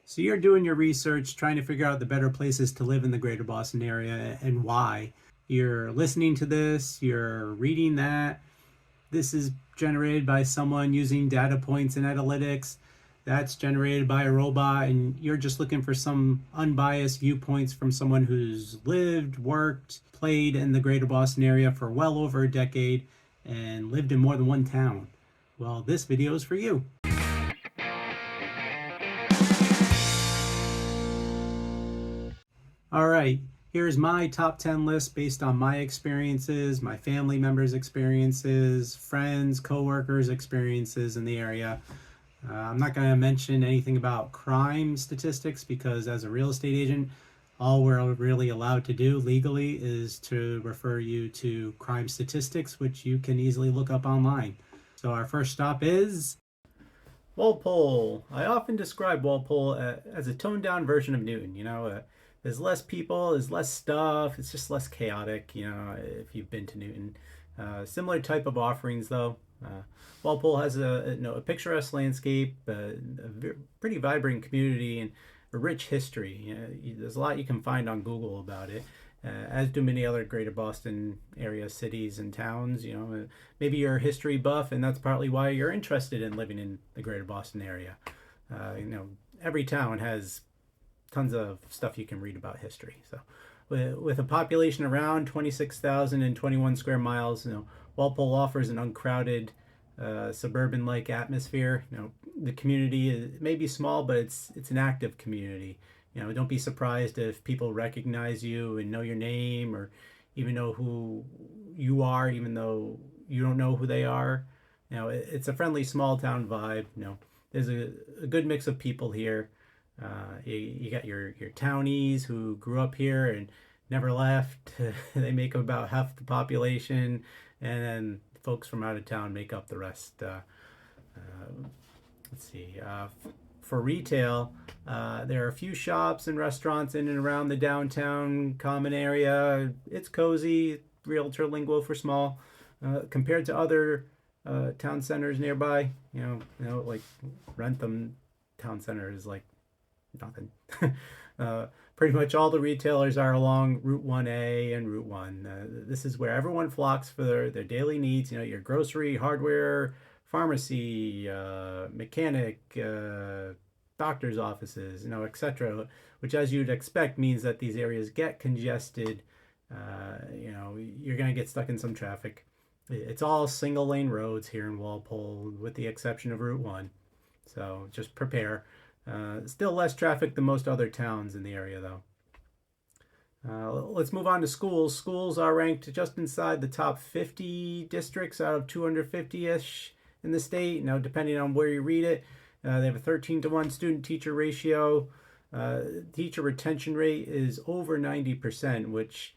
So you're doing your research, trying to figure out the better places to live in the greater Boston area and why. You're listening to this, you're reading that. This is generated by someone using data points and analytics. That's generated by a robot, and you're just looking for some unbiased viewpoints from someone who's lived, worked, played in the greater Boston area for well over a decade and lived in more than one town. Well, this video is for you. All right, here's my top 10 list based on my experiences, my family members' experiences, friends, coworkers' experiences in the area. I'm not going to mention anything about crime statistics because, as a real estate agent, all we're really allowed to do legally is to refer you to crime statistics, which you can easily look up online. So, our first stop is Walpole. I often describe Walpole as a toned down version of Newton. There's less people, there's less stuff, it's just less chaotic, if you've been to Newton. Similar type of offerings, though. Walpole has a picturesque landscape, pretty vibrant community, and a rich history. There's a lot you can find on Google about it, as do many other greater Boston area cities and towns. Maybe you're a history buff, and that's partly why you're interested in living in the greater Boston area. Every town has tons of stuff you can read about history. So, with a population around 26,021 square miles, Walpole offers an uncrowded, suburban-like atmosphere. The community may be small, but it's an active community. Don't be surprised if people recognize you and know your name, or even know who you are, even though you don't know who they are. It's a friendly small town vibe. There's a good mix of people here. You got your townies who grew up here and never left. They make up about half the population, and then folks from out of town make up the rest. Let's see. For retail, there are a few shops and restaurants in and around the downtown common area. It's cozy, realtor lingo for small, compared to other town centers nearby. Like Rentham Town Center is like nothing. Pretty much all the retailers are along Route 1A and Route 1. This is where everyone flocks for their daily needs. Your grocery, hardware, pharmacy, mechanic, doctor's offices, etc. Which, as you'd expect, means that these areas get congested. You're going to get stuck in some traffic. It's all single lane roads here in Walpole, with the exception of Route 1. So just prepare. Still less traffic than most other towns in the area, though. Let's move on to schools. Schools are ranked just inside the top 50 districts out of 250-ish in the state. Now, depending on where you read it, they have a 13-to-1 student-teacher ratio. Teacher retention rate is over 90%, which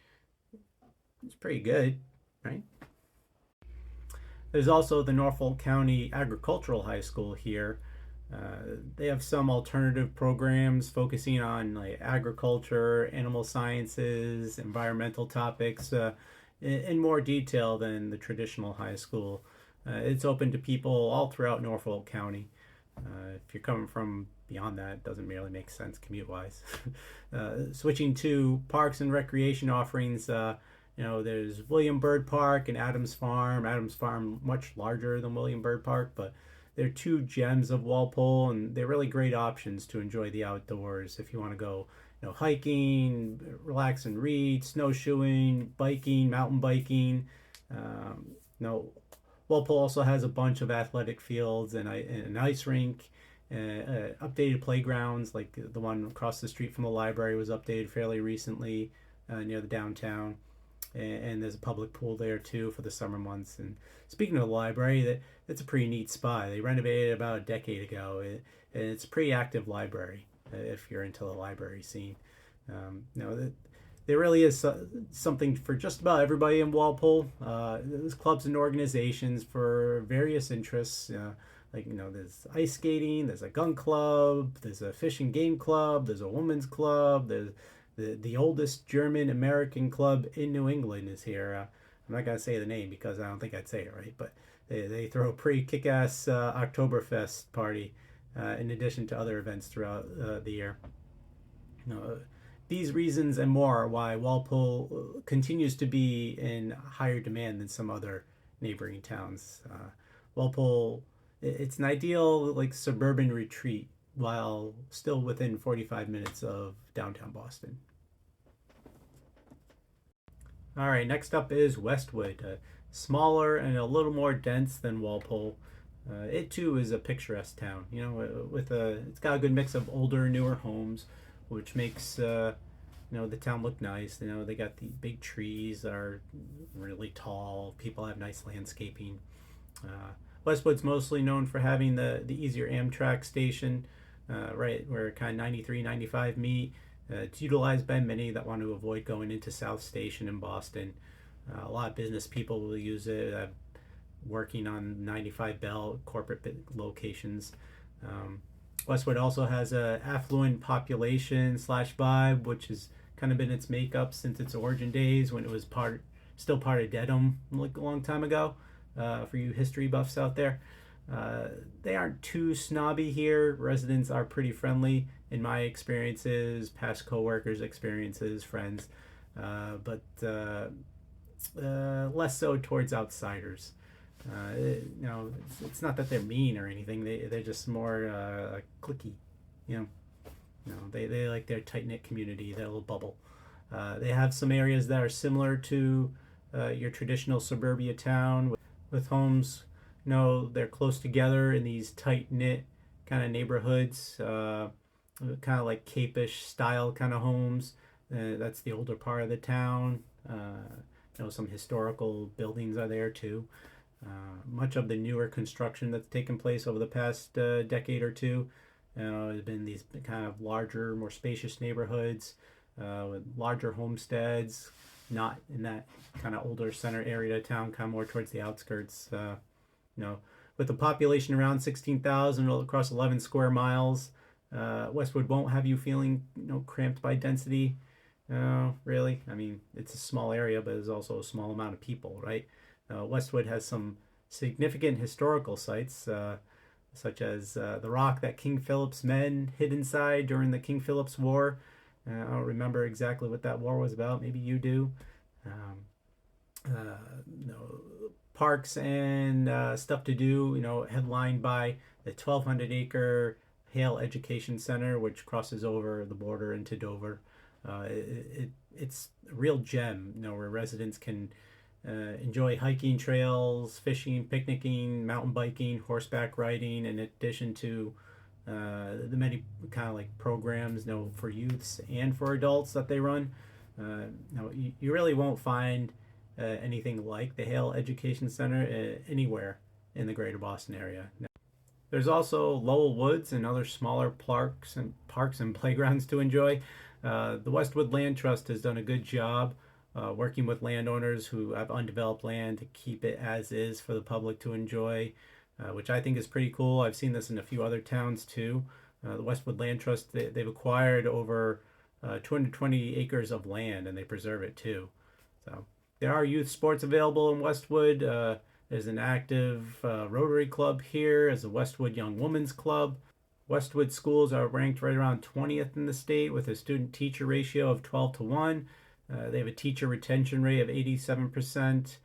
is pretty good, right? There's also the Norfolk County Agricultural High School here. They have some alternative programs focusing on like agriculture, animal sciences, environmental topics in more detail than the traditional high school. It's open to people all throughout Norfolk County. If you're coming from beyond that, it doesn't really make sense commute-wise. Switching to parks and recreation offerings, there's William Byrd Park and Adams Farm. Adams Farm much larger than William Byrd Park, but they're two gems of Walpole, and they're really great options to enjoy the outdoors if you want to go, hiking, relax and read, snowshoeing, biking, mountain biking. Walpole also has a bunch of athletic fields and an ice rink, updated playgrounds, like the one across the street from the library was updated fairly recently near the downtown. And there's a public pool there too for the summer months. And speaking of the library, that's a pretty neat spot. They renovated it about a decade ago, and it's a pretty active library if you're into the library scene. There really is something for just about everybody in Walpole. There's clubs and organizations for various interests. There's ice skating, there's a gun club, there's a fish and game club, there's a women's club, there's the oldest German American club in New England is here. I'm not going to say the name because I don't think I'd say it right, but they throw a pretty kick-ass Oktoberfest party in addition to other events throughout the year. These reasons and more are why Walpole continues to be in higher demand than some other neighboring towns. Walpole, it's an ideal like suburban retreat while still within 45 minutes of downtown Boston. All right, next up is Westwood, smaller and a little more dense than Walpole. It too is a picturesque town. It's got a good mix of older, newer homes, which makes the town look nice. They got the big trees that are really tall. People have nice landscaping. Westwood's mostly known for having the easier Amtrak station, right where kind of 93, 95 meet. It's utilized by many that want to avoid going into South Station in Boston. A lot of business people will use it, working on 95 Bell corporate locations. Westwood also has a affluent population / vibe, which has kind of been its makeup since its origin days when it was still part of Dedham, like a long time ago. For you history buffs out there, they aren't too snobby here. Residents are pretty friendly in my experiences, past coworkers' experiences, friends, but less so towards outsiders. It's not that they're mean or anything. They're just more cliquey. They like their tight knit community, their little bubble. They have some areas that are similar to your traditional suburbia town with homes. They're close together in these tight knit kind of neighborhoods, kind of like Cape-ish style kind of homes. That's the older part of the town. Some historical buildings are there too. Much of the newer construction that's taken place over the past decade or two has been these kind of larger, more spacious neighborhoods with larger homesteads, not in that kind of older center area of town, kind of more towards the outskirts. With a population around 16,000 across 11 square miles, Westwood won't have you feeling cramped by density. Really. I mean, it's a small area, but there's also a small amount of people, right? Westwood has some significant historical sites, such as the rock that King Philip's men hid inside during the King Philip's War. I don't remember exactly what that war was about. Maybe you do. Parks and stuff to do, headlined by the 1,200-acre Hale Education Center, which crosses over the border into Dover. It's a real gem, where residents can enjoy hiking trails, fishing, picnicking, mountain biking, horseback riding, in addition to the many kind of like programs, for youths and for adults that they run. You really won't find anything like the Hale Education Center anywhere in the greater Boston area. There's also Lowell Woods and other smaller parks and playgrounds to enjoy. The Westwood Land Trust has done a good job working with landowners who have undeveloped land to keep it as is for the public to enjoy, which I think is pretty cool. I've seen this in a few other towns too. The Westwood Land Trust, they've acquired over 220 acres of land, and they preserve it too. So there are youth sports available in Westwood. There's an active Rotary Club here as a Westwood Young Women's Club. Westwood schools are ranked right around 20th in the state with a student-teacher ratio of 12-1. They have a teacher retention rate of 87%.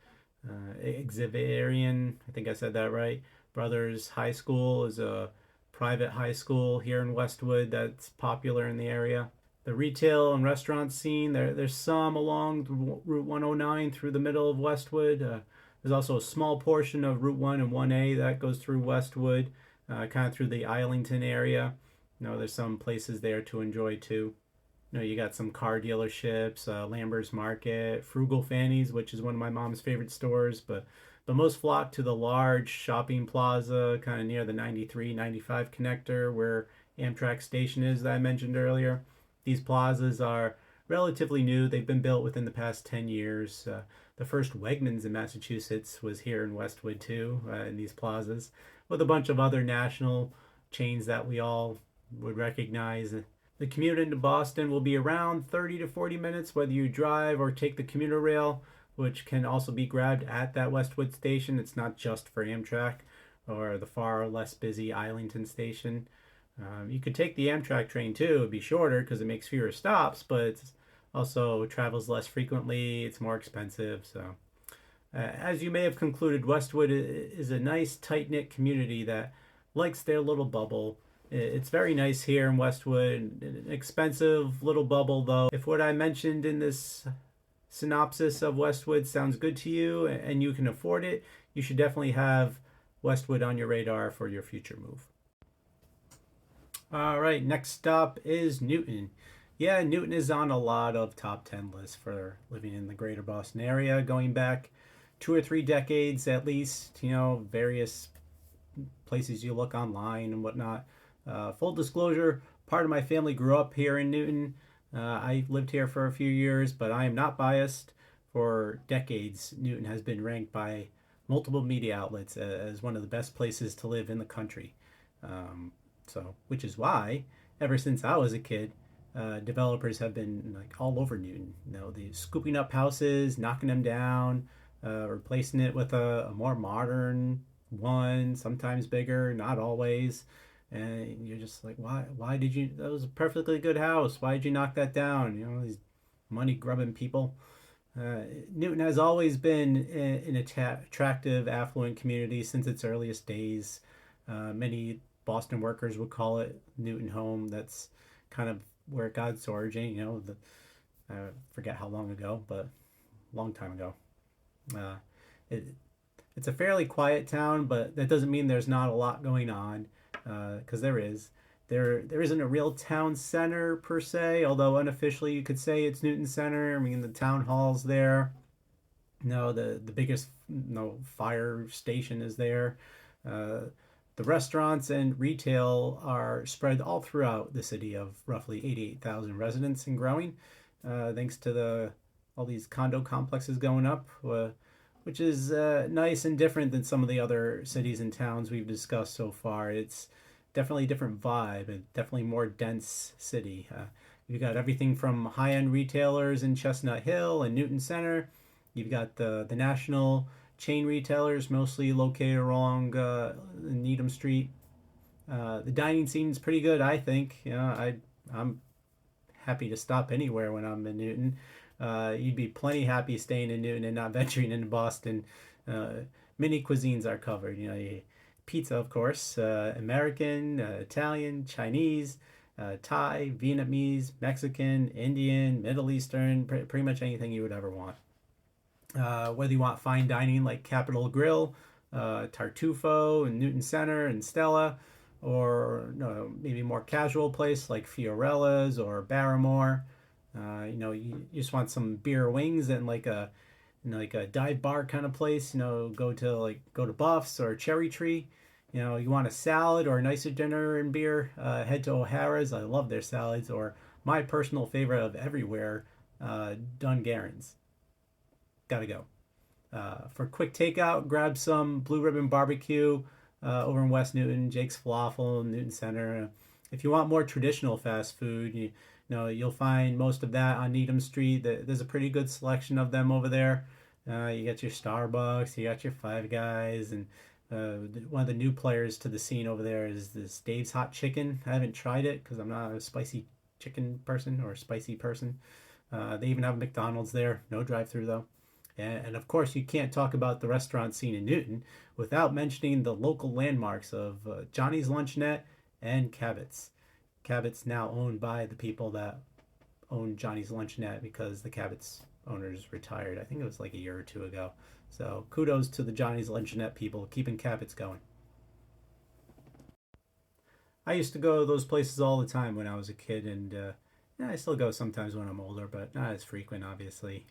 Xaverian, I think I said that right. Brothers High School is a private high school here in Westwood that's popular in the area. The retail and restaurant scene, there's some along Route 109 through the middle of Westwood. There's also a small portion of Route 1 and 1A that goes through Westwood, kind of through the Islington area. There's some places there to enjoy too. You got some car dealerships, Lamber's Market, Frugal Fanny's, which is one of my mom's favorite stores, but most flock to the large shopping plaza kind of near the 93-95 connector where Amtrak station is that I mentioned earlier. These plazas are relatively new. They've been built within the past 10 years. The first Wegmans in Massachusetts was here in Westwood too, in these plazas, with a bunch of other national chains that we all would recognize. The commute into Boston will be around 30 to 40 minutes, whether you drive or take the commuter rail, which can also be grabbed at that Westwood station. It's not just for Amtrak or the far less busy Islington station. You could take the Amtrak train too. It'd be shorter because it makes fewer stops, but it's also travels less frequently. It's more expensive. So, as you may have concluded, Westwood is a nice, tight knit community that likes their little bubble. It's very nice here in Westwood. An expensive little bubble, though. If what I mentioned in this synopsis of Westwood sounds good to you and you can afford it, you should definitely have Westwood on your radar for your future move. All right, next stop is Newton. Yeah, Newton is on a lot of top 10 lists for living in the greater Boston area, going back 2 or 3 decades at least, various places you look online and whatnot. Full disclosure, part of my family grew up here in Newton. I lived here for a few years, but I am not biased. For decades, Newton has been ranked by multiple media outlets as one of the best places to live in the country. Which is why, ever since I was a kid, developers have been like all over Newton. They scooping up houses, knocking them down, replacing it with a more modern one, sometimes bigger, not always. And you're just like, why? Why did you? That was a perfectly good house. Why did you knock that down? These money grubbing people. Newton has always been an attractive, affluent community since its earliest days. Many Boston workers would call it Newton home. That's kind of where it got its origin. I forget how long ago, but a long time ago. Uh, it, it's a fairly quiet town, but that doesn't mean there's not a lot going on, because there is. There isn't a real town center per se, although unofficially you could say it's Newton Center. I mean, the town hall's there. No, the biggest fire station is there. Uh, the restaurants and retail are spread all throughout the city of roughly 88,000 residents and growing, thanks to all these condo complexes going up, which is nice and different than some of the other cities and towns we've discussed so far. It's definitely a different vibe and definitely more dense city. You've got everything from high-end retailers in Chestnut Hill and Newton Center. You've got the national chain retailers, mostly located along Needham Street. The dining scene is pretty good, I think. I'm happy to stop anywhere when I'm in Newton. You'd be plenty happy staying in Newton and not venturing into Boston. Many cuisines are covered. Pizza, of course, American, Italian, Chinese, Thai, Vietnamese, Mexican, Indian, Middle Eastern, pretty much anything you would ever want. Whether you want fine dining like Capitol Grill, Tartufo, and Newton Center and Stella, or maybe more casual place like Fiorella's or Barrymore. You just want some beer wings and like a dive bar kind of place. Go to Buff's or Cherry Tree. You want a salad or a nicer dinner and beer. Head to O'Hara's. I love their salads. Or my personal favorite of everywhere, Dungaren's. Gotta go. For quick takeout, grab some Blue Ribbon Barbecue over in West Newton, Jake's Falafel, Newton Center. If you want more traditional fast food, you'll find most of that on Needham Street. There's a pretty good selection of them over there. You got your Starbucks, you got your Five Guys, and one of the new players to the scene over there is this Dave's Hot Chicken. I haven't tried it because I'm not a spicy chicken person or a spicy person. They even have McDonald's there. No drive-through though. And of course, you can't talk about the restaurant scene in Newton without mentioning the local landmarks of Johnny's Luncheonette and Cabot's. Cabot's now owned by the people that own Johnny's Luncheonette because the Cabot's owners retired. I think it was like a year or two ago. So kudos to the Johnny's Luncheonette people keeping Cabot's going. I used to go to those places all the time when I was a kid, and I still go sometimes when I'm older, but not as frequent, obviously.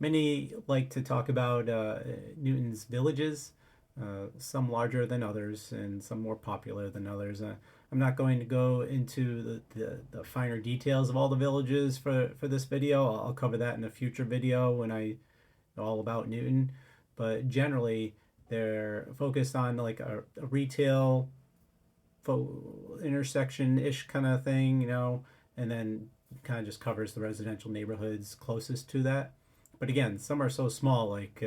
Many like to talk about Newton's villages, some larger than others and some more popular than others. I'm not going to go into the finer details of all the villages for this video. I'll cover that in a future video when I know all about Newton. But generally, they're focused on like a retail intersection-ish kind of thing, and then kind of just covers the residential neighborhoods closest to that. But again, some are so small, like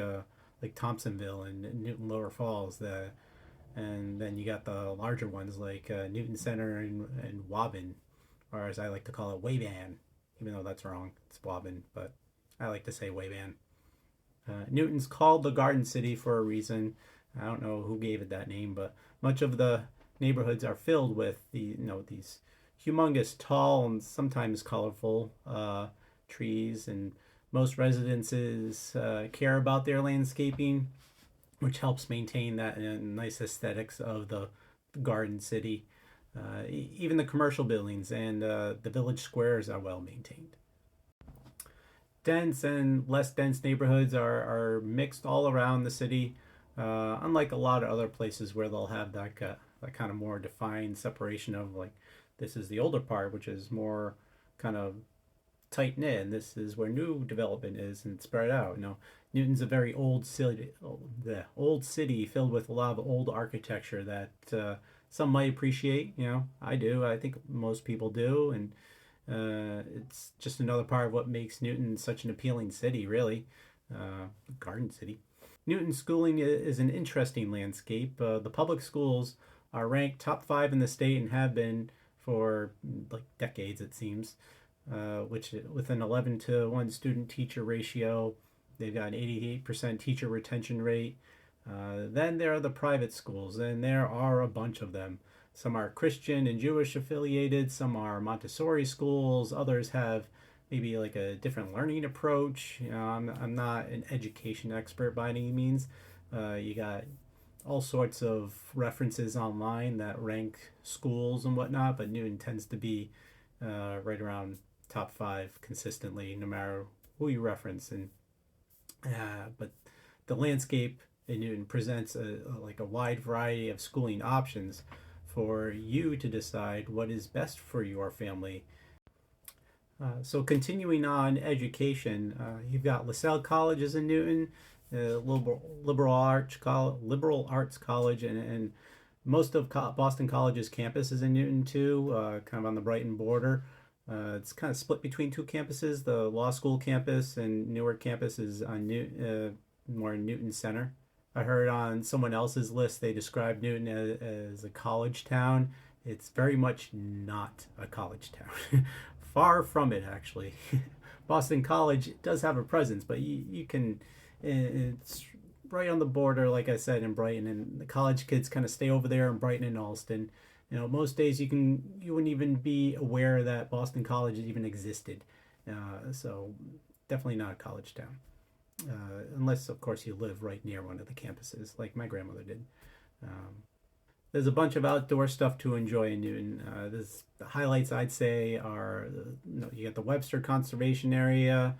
Thompsonville and Newton Lower Falls, that and then you got the larger ones like Newton Center and Waban, or as I like to call it, Waban, even though that's wrong. It's Waban, but I like to say Waban. Newton's called the Garden City for a reason. I don't know who gave it that name, but much of the neighborhoods are filled with these humongous, tall, and sometimes colorful trees, and most residences care about their landscaping, which helps maintain that nice aesthetics of the Garden City. Even the commercial buildings and the village squares are well maintained. Dense and less dense neighborhoods are mixed all around the city, unlike a lot of other places where they'll have that kind of more defined separation of like this is the older part, which is more kind of tight knit, and this is where new development is and spread out. Newton's a very old city filled with a lot of old architecture that some might appreciate. I do. I think most people do, and it's just another part of what makes Newton such an appealing city, really. Garden City. Newton schooling is an interesting landscape. The public schools are ranked top 5 in the state and have been for like decades, it seems, which with an 11-to-1 student teacher ratio. They've got an 88% teacher retention rate. Then there are the private schools, and there are a bunch of them. Some are Christian and Jewish affiliated, some are Montessori schools, others have maybe like a different learning approach. I'm not an education expert by any means. You got all sorts of references online that rank schools and whatnot, but Newton tends to be right around top 5 consistently, no matter who you reference. And but the landscape in Newton presents like a wide variety of schooling options for you to decide what is best for your family. So continuing on education, you've got LaSalle Colleges in Newton, liberal arts college, and most of Boston College's campus is in Newton too, kind of on the Brighton border. It's kind of split between 2 campuses. The law school campus and Newark campus is on more in Newton Center. I heard on someone else's list they described Newton as a college town. It's very much not a college town. Far from it, actually. Boston College does have a presence, but you can. It's right on the border, like I said, in Brighton, and the college kids kind of stay over there in Brighton and Allston. Most days you wouldn't even be aware that Boston College even existed. So definitely not a college town, unless of course you live right near one of the campuses, like my grandmother did. There's a bunch of outdoor stuff to enjoy in Newton. The highlights I'd say are you got the Webster Conservation Area,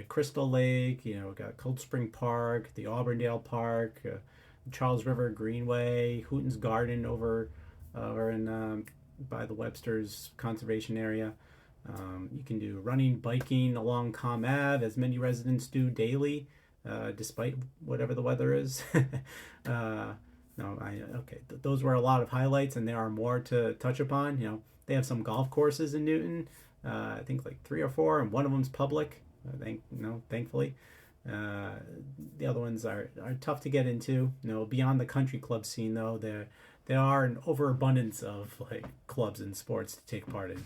Crystal Lake. We got Cold Spring Park, the Auburndale Park, Charles River Greenway, Hooten's Garden over in by the Webster's Conservation Area. You can do running, biking along Com Ave, as many residents do daily, despite whatever the weather is. No, okay. Those were a lot of highlights, and there are more to touch upon. They have some golf courses in Newton. I think like 3 or 4, and one of them's public. Thankfully. The other ones are tough to get into. Beyond the country club scene, though, there are an overabundance of like clubs and sports to take part in.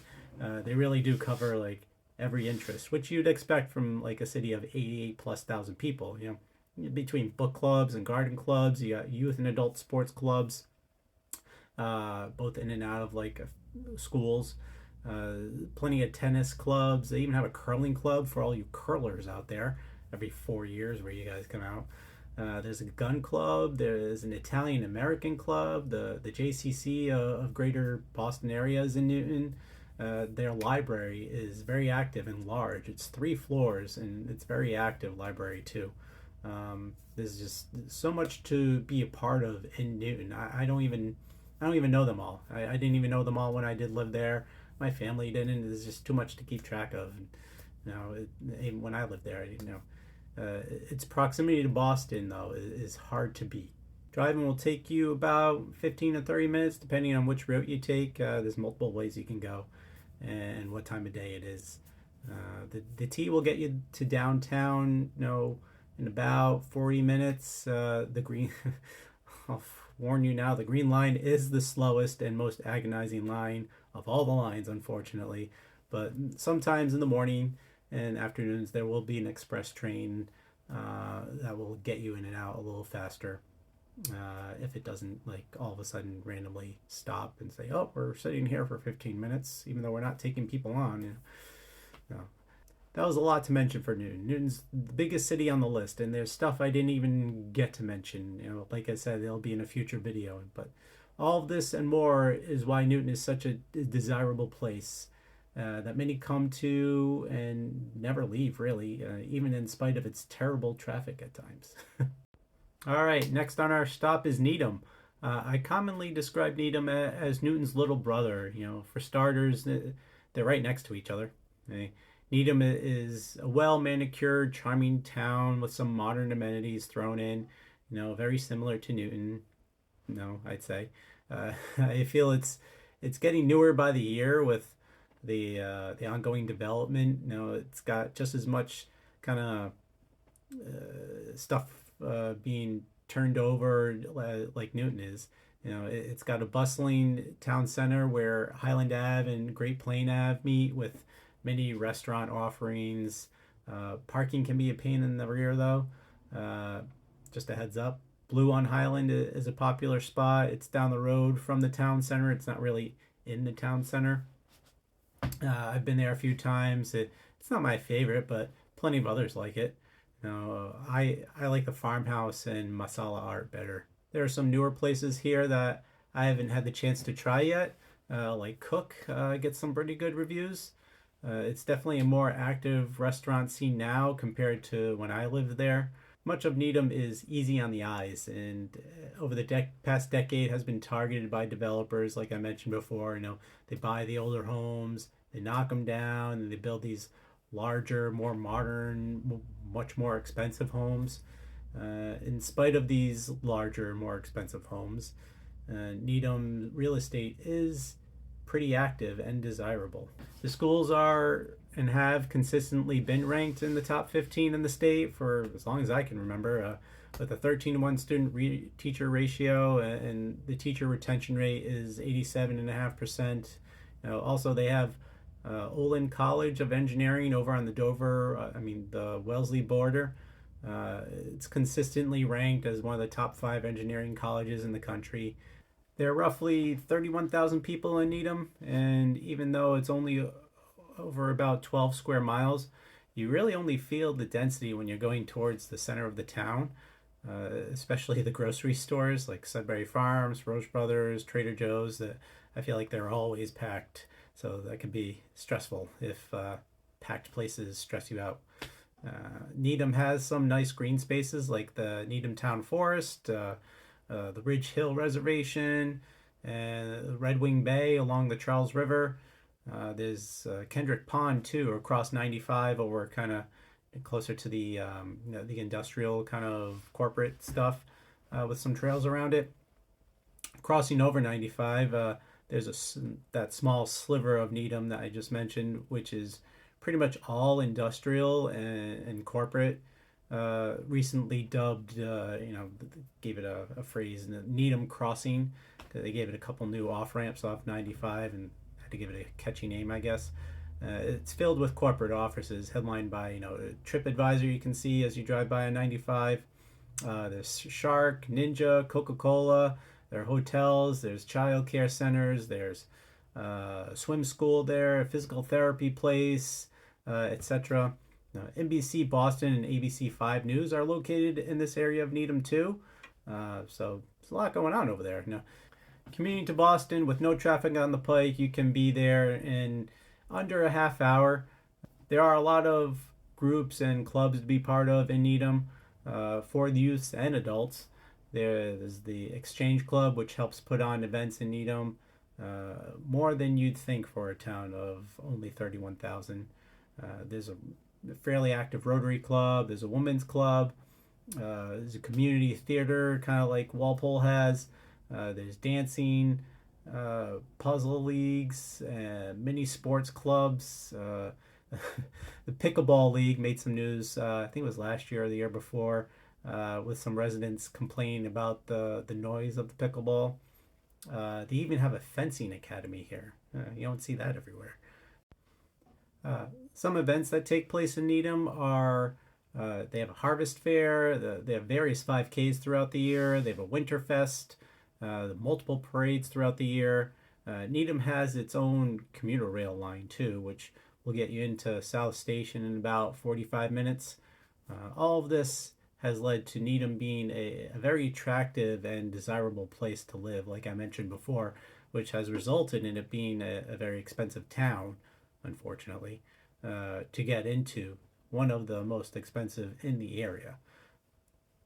They really do cover like every interest, which you'd expect from like a city of 88,000+ people. Between book clubs and garden clubs, you got youth and adult sports clubs, both in and out of like schools. Plenty of tennis clubs. They even have a curling club for all you curlers out there. Every 4 years, where you guys come out. There's a gun club. There's an Italian American club. The JCC of Greater Boston area is in Newton. Their library is very active and large. It's 3 floors, and it's very active library too. There's just so much to be a part of in Newton. I don't even know them all. I didn't even know them all when I did live there. My family didn't. There's just too much to keep track of. And, even when I lived there, I didn't know. Its proximity to Boston, though, is hard to beat. Driving will take you about 15 to 30 minutes, depending on which route you take. There's multiple ways you can go and what time of day it is. The T will get you to downtown, in about 40 minutes. The green, warn you now, the green line is the slowest and most agonizing line of all the lines, unfortunately. But sometimes in the morning and afternoons, there will be an express train that will get you in and out a little faster. If it doesn't like all of a sudden randomly stop and say, "Oh, we're sitting here for 15 minutes," even though we're not taking people on. No. That was a lot to mention for Newton. Newton's the biggest city on the list, and there's stuff I didn't even get to mention. Like I said, they'll be in a future video. But all of this and more is why Newton is such a desirable place that many come to and never leave, really, even in spite of its terrible traffic at times. All right, next on our stop is Needham. I commonly describe Needham as Newton's little brother. For starters, they're right next to each other. Needham is a well-manicured, charming town with some modern amenities thrown in. Very similar to Newton. I'd say. I feel it's getting newer by the year with the ongoing development. It's got just as much kind of stuff being turned over like Newton is. It's got a bustling town center where Highland Ave and Great Plain Ave meet with many restaurant offerings. Parking can be a pain in the rear though. Just a heads up. Blue on Highland is a popular spot. It's down the road from the town center. It's not really in the town center. I've been there a few times. It's not my favorite, but plenty of others like it. I like the farmhouse and masala art better. There are some newer places here that I haven't had the chance to try yet. Like Cook gets some pretty good reviews. It's definitely a more active restaurant scene now compared to when I lived there. Much of Needham is easy on the eyes, and over the past decade has been targeted by developers, like I mentioned before. They buy the older homes, they knock them down, and they build these larger, more modern, much more expensive homes. In spite of these larger, more expensive homes, Needham real estate is pretty active and desirable. The schools are and have consistently been ranked in the top 15 in the state for as long as I can remember, with a 13-to-1 student-teacher ratio, and the teacher retention rate is 87.5%. Also, they have Olin College of Engineering over on the the Wellesley border. It's consistently ranked as one of the top 5 engineering colleges in the country. There are roughly 31,000 people in Needham, and even though it's only over about 12 square miles, you really only feel the density when you're going towards the center of the town, especially the grocery stores like Sudbury Farms, Roche Brothers, Trader Joe's. I feel like they're always packed, so that can be stressful if packed places stress you out. Needham has some nice green spaces like the Needham Town Forest, the Ridge Hill Reservation, and Red Wing Bay along the Charles River. There's Kendrick Pond too, across 95 over kind of closer to the industrial kind of corporate stuff, with some trails around it. Crossing over 95, there's that small sliver of Needham that I just mentioned, which is pretty much all industrial and corporate. Recently dubbed, gave it a phrase, Needham Crossing. They gave it a couple new off ramps off 95 and had to give it a catchy name, I guess. It's filled with corporate offices, headlined by TripAdvisor you can see as you drive by on 95. There's Shark, Ninja, Coca-Cola. There are hotels. There's child care centers. There's a swim school there, a physical therapy place, etc. NBC Boston and ABC 5 News are located in this area of Needham too. So there's a lot going on over there. Commuting to Boston with no traffic on the pike, you can be there in under a half hour. There are a lot of groups and clubs to be part of in Needham for the youths and adults. There's the Exchange Club, which helps put on events in Needham, more than you'd think for a town of only 31,000. There's a fairly active Rotary Club. There's a women's club. There's a community theater, kind of like Walpole has. There's dancing, puzzle leagues, mini sports clubs. The Pickleball League made some news, I think it was last year or the year before. with some residents complaining about the noise of the pickleball. They even have a fencing academy here. You don't see that everywhere. Some events that take place in Needham are they have a harvest fair, they have various 5Ks throughout the year, they have a winter fest, multiple parades throughout the year. Needham has its own commuter rail line too, which will get you into South Station in about 45 minutes. All of this has led to Needham being a very attractive and desirable place to live, like I mentioned before, which has resulted in it being a very expensive town, unfortunately, to get into. One of the most expensive in the area.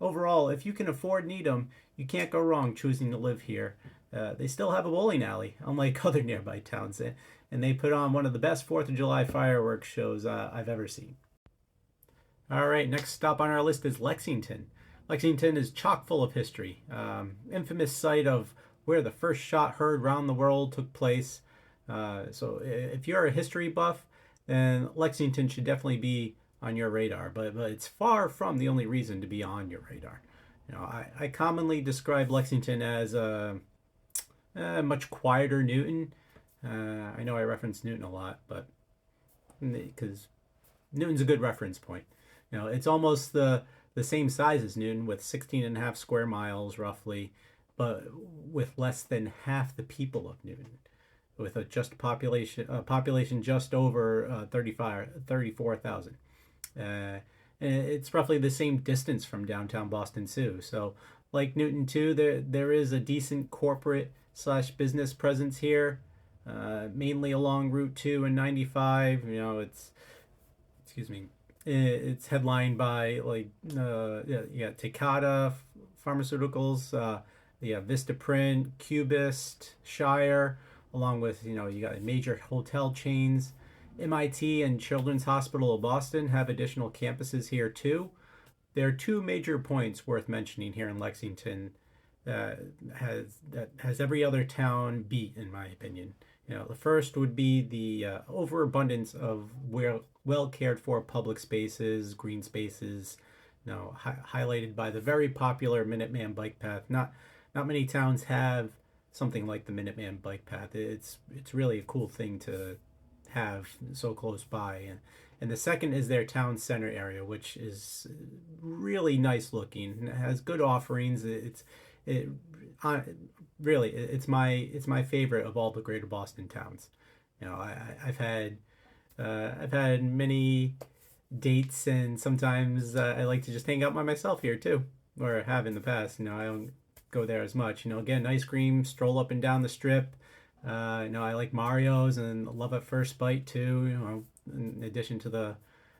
Overall, if you can afford Needham, you can't go wrong choosing to live here. They still have a bowling alley, unlike other nearby towns, and they put on one of the best 4th of July fireworks shows I've ever seen. All right, next stop on our list is Lexington. Lexington is chock full of history. Infamous site of where the first shot heard round the world took place. So if you're a history buff, then Lexington should definitely be on your radar. But it's far from the only reason to be on your radar. I commonly describe Lexington as a much quieter Newton. I know I reference Newton a lot, but because Newton's a good reference point. It's almost the same size as Newton with 16 and a half square miles roughly, but with less than half the people of Newton, with a just population just over 34,000. It's roughly the same distance from downtown Boston too. So like Newton too, there is a decent corporate / business presence here, mainly along Route 2 and 95. It's headlined by Takata Pharmaceuticals, Vistaprint, Cubist, Shire, along with you got major hotel chains. MIT and Children's Hospital of Boston have additional campuses here too. There are two major points worth mentioning here in Lexington that has every other town beat, in my opinion. The first would be the overabundance of well cared for public spaces, green spaces, highlighted by the very popular Minuteman bike path. Not many towns have something like the Minuteman bike path. It's really a cool thing to have so close by. And the second is their town center area, which is really nice looking. It has good offerings. It's my favorite of all the greater Boston towns. I've had many dates, and sometimes I like to just hang out by myself here too, or have in the past. I don't go there as much. Get an ice cream, stroll up and down the strip. I like Mario's and Love at First Bite too. In addition to the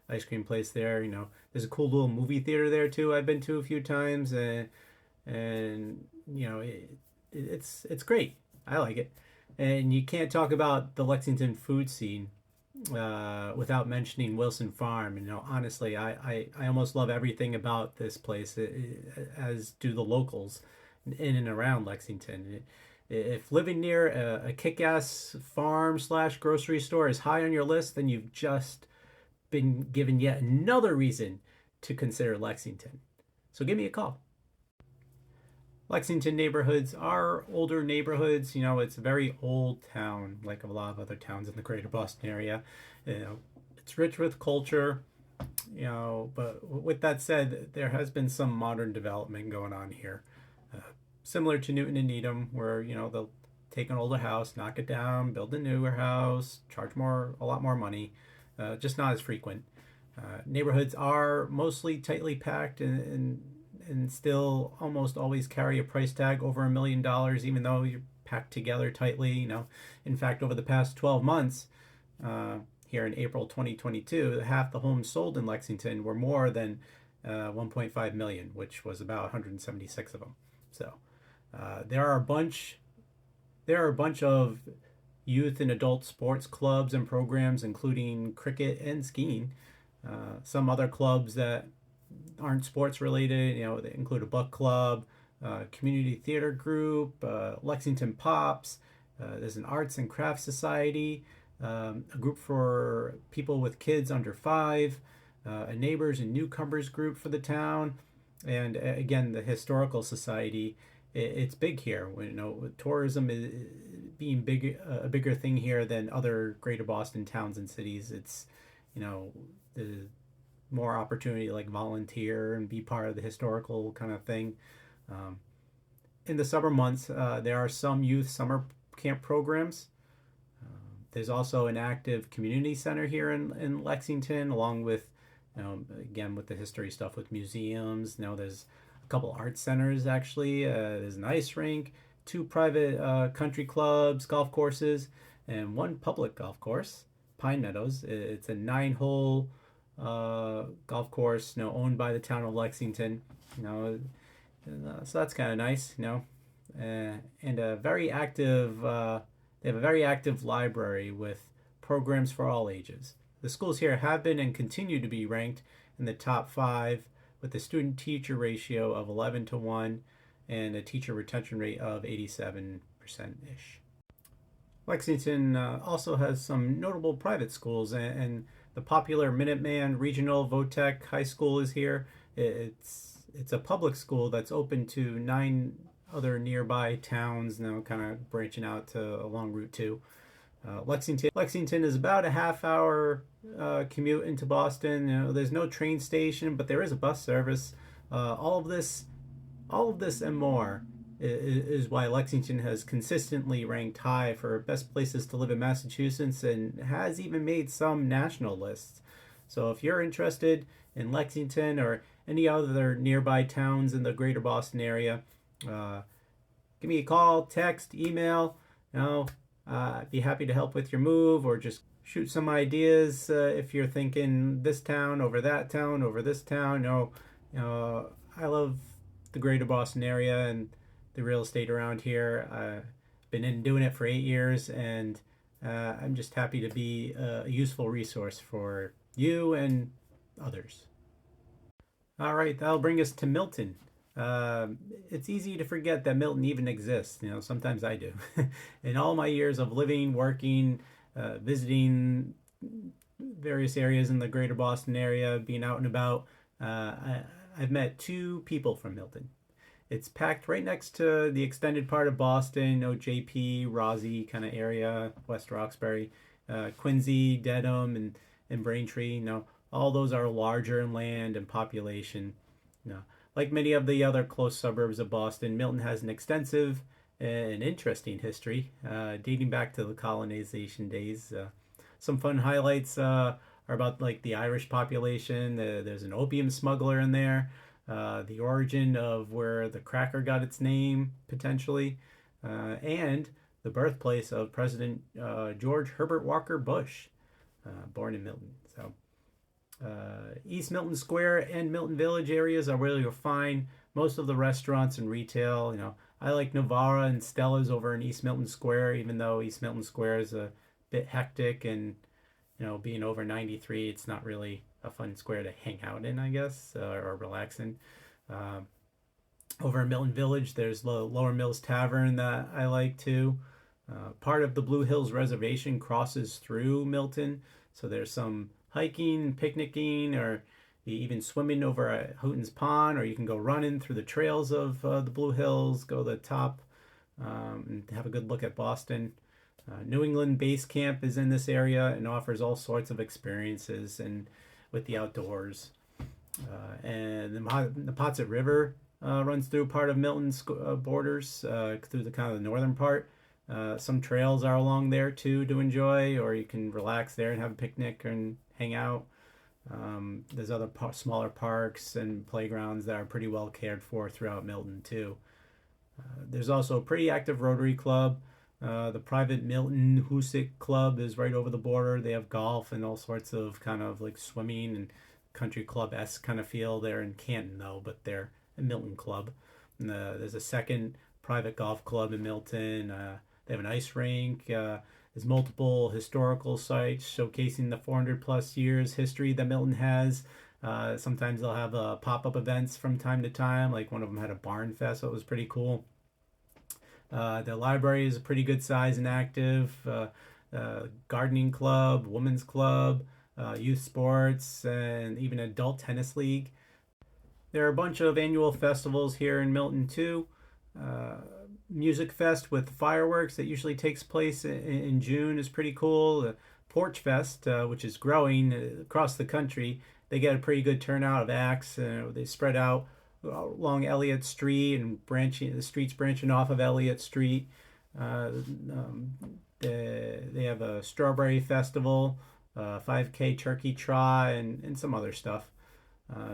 ice cream place there, there's a cool little movie theater there too. I've been to a few times, and it's great. I like it. And you can't talk about the Lexington food scene without mentioning Wilson Farm. Honestly, I almost love everything about this place, as do the locals in and around Lexington. If living near a kick-ass farm / grocery store is high on your list, then you've just been given yet another reason to consider Lexington. So give me a call. Lexington neighborhoods are older neighborhoods. It's a very old town, like a lot of other towns in the greater Boston area. It's rich with culture, but with that said, there has been some modern development going on here. Similar to Newton and Needham, where they'll take an older house, knock it down, build a newer house, charge a lot more money, just not as frequent. Neighborhoods are mostly tightly packed and still almost always carry a price tag over $1 million, even though you're packed together tightly. In fact, over the past 12 months, here in April 2022, half the homes sold in Lexington were more than 1.5 million, which was about 176 of them. So there are a bunch of youth and adult sports clubs and programs, including cricket and skiing. Some other clubs that aren't sports related, they include a book club, community theater group, Lexington Pops. There's an arts and crafts society, a group for people with kids under 5, a neighbors and newcomers group for the town, And again, the historical society, it's big here. You know, tourism is being big, a bigger thing here than other greater Boston towns and cities. It's, you know, the more opportunity to like volunteer and be part of the historical kind of thing. Um, in the summer months, there are some youth summer camp programs. There's also an active community center here in Lexington, along with, you know, again with the history stuff with museums. You know, there's a couple art centers actually. There's an ice rink, two private country clubs, golf courses, and one public golf course, Pine Meadows. It's a 9-hole golf course, you know, owned by the town of Lexington. You know, so that's kind of nice. You know, and a very active. They have a very active library with programs for all ages. The schools here have been and continue to be ranked in the top 5 with a student teacher ratio of 11 to 1 and a teacher retention rate of 87% ish. Lexington also has some notable private schools, and the popular Minuteman Regional Votech High School is here. It's a public school that's open to 9 other nearby towns, now kind of branching out to along Route 2. Lexington is about a half-hour commute into Boston. You know, there's no train station, but there is a bus service. All of this and more is why Lexington has consistently ranked high for best places to live in Massachusetts and has even made some national lists. So if you're interested in Lexington or any other nearby towns in the greater Boston area, give me a call, text, email. You know, I'd be happy to help with your move or just shoot some ideas if you're thinking this town over that town over this town. I love the greater Boston area and the real estate around here. I've been doing it for 8 years, and I'm just happy to be a useful resource for you and others. All right, that'll bring us to Milton. It's easy to forget that Milton even exists. You know, sometimes I do. In all my years of living, working, visiting various areas in the greater Boston area, being out and about, I've met 2 people from Milton. It's packed right next to the extended part of Boston, you know, JP, Rossi kind of area, West Roxbury, Quincy, Dedham, and Braintree. You know, all those are larger in land and population. You know, like many of the other close suburbs of Boston, Milton has an extensive and interesting history dating back to the colonization days. Some fun highlights are about like the Irish population. There's an opium smuggler in there. The origin of where the cracker got its name potentially, and the birthplace of President George Herbert Walker Bush, born in Milton. So East Milton Square and Milton Village areas are where you'll find most of the restaurants and retail. You know, I like Novara and Stella's over in East Milton Square, even though East Milton Square is a bit hectic and, you know, being over 93, it's not really a fun square to hang out in, I guess, or relax in. Uh, Over in Milton Village, there's the Lower Mills Tavern that I like too. Part of the Blue Hills Reservation crosses through Milton, so there's some hiking, picnicking, or even swimming over at Houghton's Pond, or you can go running through the trails of the Blue Hills, go to the top, and have a good look at Boston. New England Base Camp is in this area and offers all sorts of experiences and with the outdoors. And the Pottsett River runs through part of Milton's borders through the kind of the northern part. Some trails are along there too to enjoy, or you can relax there and have a picnic and hang out. There's other smaller parks and playgrounds that are pretty well cared for throughout Milton too. There's also a pretty active Rotary Club. The private Milton Hoosick Club is right over the border. They have golf and all sorts of kind of like swimming and country club-esque kind of feel. They're in Canton though, but they're a Milton club. And, there's a second private golf club in Milton. They have an ice rink. There's multiple historical sites showcasing the 400 plus years history that Milton has. Sometimes they'll have pop-up events from time to time. Like one of them had a barn fest, so it was pretty cool. The library is a pretty good size and active. Gardening club, women's club, youth sports, and even adult tennis league. There are a bunch of annual festivals here in Milton too. Uh, Music Fest with fireworks that usually takes place in June is pretty cool. The Porch Fest, which is growing across the country, they get a pretty good turnout of acts. They spread out along Elliott Street and branching the streets branching off of Elliott Street. Uh, um, they have a Strawberry Festival, 5K Turkey Trot, and some other stuff.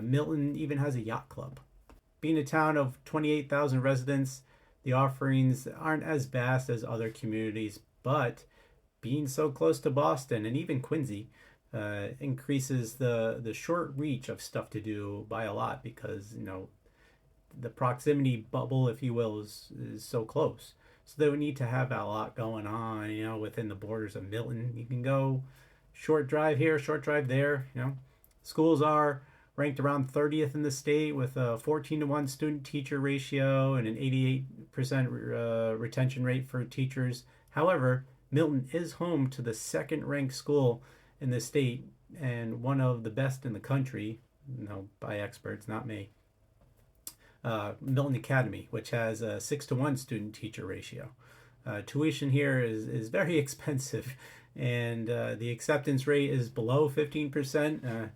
Milton even has a yacht club. Being a town of 28,000 residents, the offerings aren't as vast as other communities, but being so close to Boston and even Quincy increases the short reach of stuff to do by a lot because the proximity bubble, if you will, is so close. So they would need to have a lot going on, within the borders of Milton. You can go short drive here, short drive there. Schools are ranked around 30th in the state with a 14-to-1 student-teacher ratio and an 88% retention rate for teachers. However, Milton is home to the second-ranked school in the state and one of the best in the country, by experts, not me. Milton Academy, which has a 6-to-1 student-teacher ratio. Tuition here is very expensive, and the acceptance rate is below 15%.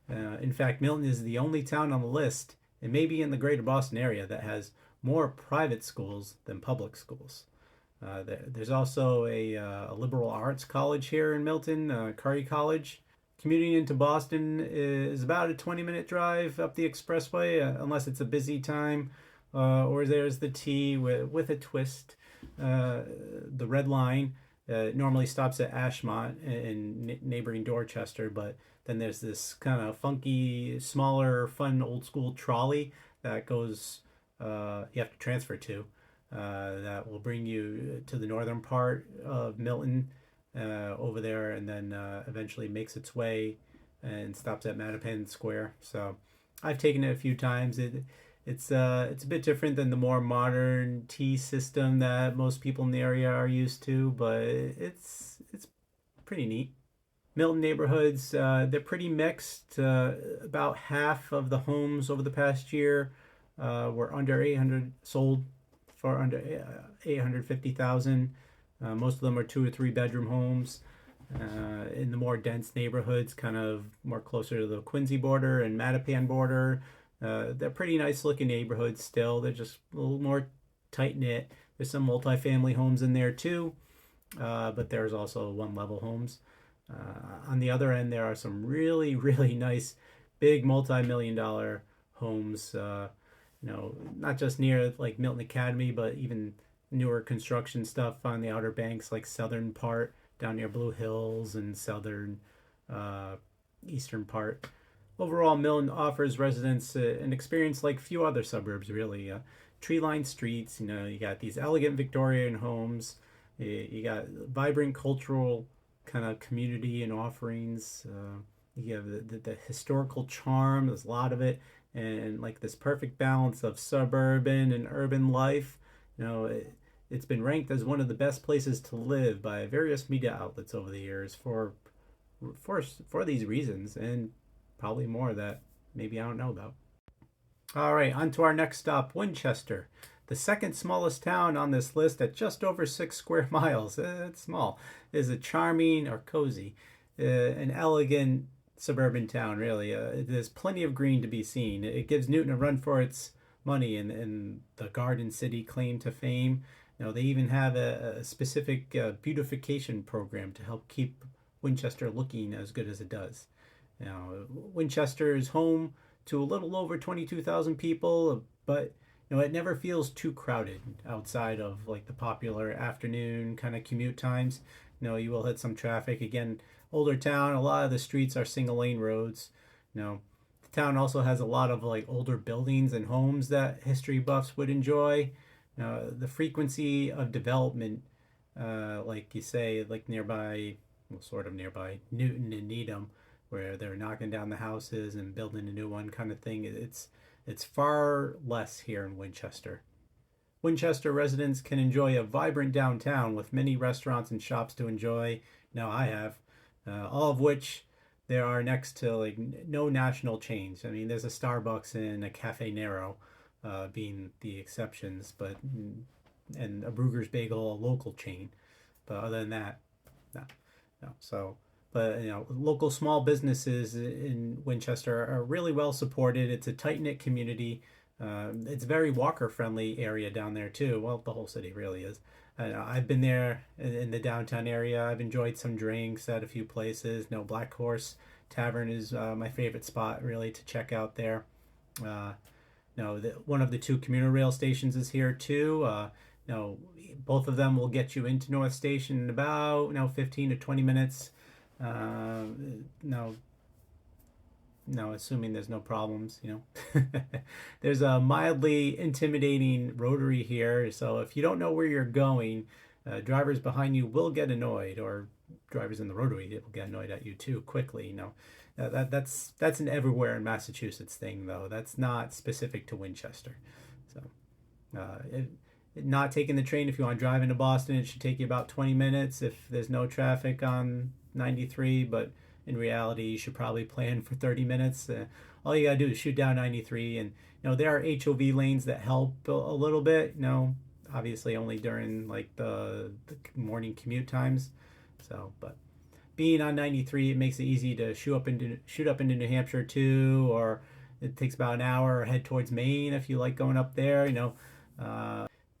In fact, Milton is the only town on the list, and maybe in the greater Boston area, that has more private schools than public schools. There's also a liberal arts college here in Milton, Curry College. Commuting into Boston is about a 20-minute drive up the expressway, unless it's a busy time, or there's the T with a twist. The Red Line normally stops at Ashmont in neighboring Dorchester, but then there's this kind of funky, smaller, fun, old school trolley that goes, you have to transfer to, that will bring you to the northern part of Milton over there, and then eventually makes its way and stops at Mattapan Square. So I've taken it a few times. It's a bit different than the more modern T system that most people in the area are used to, but it's pretty neat. Milton neighborhoods, they're pretty mixed. About half of the homes over the past year were under 800 sold for under 850,000. Most of them are 2 or 3 bedroom homes. In the more dense neighborhoods, kind of more closer to the Quincy border and Mattapan border, they're pretty nice looking neighborhoods still. They're just a little more tight knit. There's some multifamily homes in there too, but there's also one level homes. On the other end, there are some really, really nice, big multi-million-dollar homes. Not just near like Milton Academy, but even newer construction stuff on the Outer Banks, like southern part down near Blue Hills and southern eastern part. Overall, Milton offers residents an experience like few other suburbs, really. Tree-lined streets, you got these elegant Victorian homes. You got vibrant cultural kind of community and offerings. You have the historical charm. There's a lot of it, and like this perfect balance of suburban and urban life. It's been ranked as one of the best places to live by various media outlets over the years for these reasons, and probably more that maybe I don't know about. All right, on to our next stop, Winchester, the second smallest town on this list at just over 6 square miles. It's small. It is a charming or cozy, an elegant suburban town, really. There's plenty of green to be seen. It gives Newton a run for its money in the Garden City claim to fame. They even have a specific beautification program to help keep Winchester looking as good as it does. Winchester is home to a little over 22,000 people, but it never feels too crowded outside of like the popular afternoon kind of commute times. You will hit some traffic. Again, older town, a lot of the streets are single lane roads. The town also has a lot of like older buildings and homes that history buffs would enjoy. The frequency of development, like you say, like nearby, well, sort of nearby Newton and Needham, where they're knocking down the houses and building a new one kind of thing. It's far less here in Winchester. Winchester residents can enjoy a vibrant downtown with many restaurants and shops to enjoy. I have, all of which there are next to like no national chains. I mean, there's a Starbucks and a Cafe Nero, being the exceptions, but and a Brugger's Bagel, a local chain. But other than that, no, no. So, but local small businesses in Winchester are really well supported. It's a tight knit community. It's a very walker friendly area down there too. Well, the whole city really is. I've been there in the downtown area. I've enjoyed some drinks at a few places. No, Black Horse Tavern is my favorite spot really to check out there. Uh, no, one of the two commuter rail stations is here too. No, both of them will get you into North Station in about 15 to 20 minutes. Uh, no, no, assuming there's no problems. There's a mildly intimidating rotary here, so if you don't know where you're going, drivers behind you will get annoyed, or drivers in the rotary will get annoyed at you too quickly. That's an everywhere in Massachusetts thing, though. That's not specific to Winchester. So, not taking the train if you want to drive into Boston, it should take you about 20 minutes if there's no traffic on 93, but in reality, you should probably plan for 30 minutes. All you gotta do is shoot down 93, and there are HOV lanes that help a little bit. Obviously only during like the morning commute times. So, but being on 93, it makes it easy to shoot up into New Hampshire too, or it takes about an hour, or head towards Maine if you like going up there.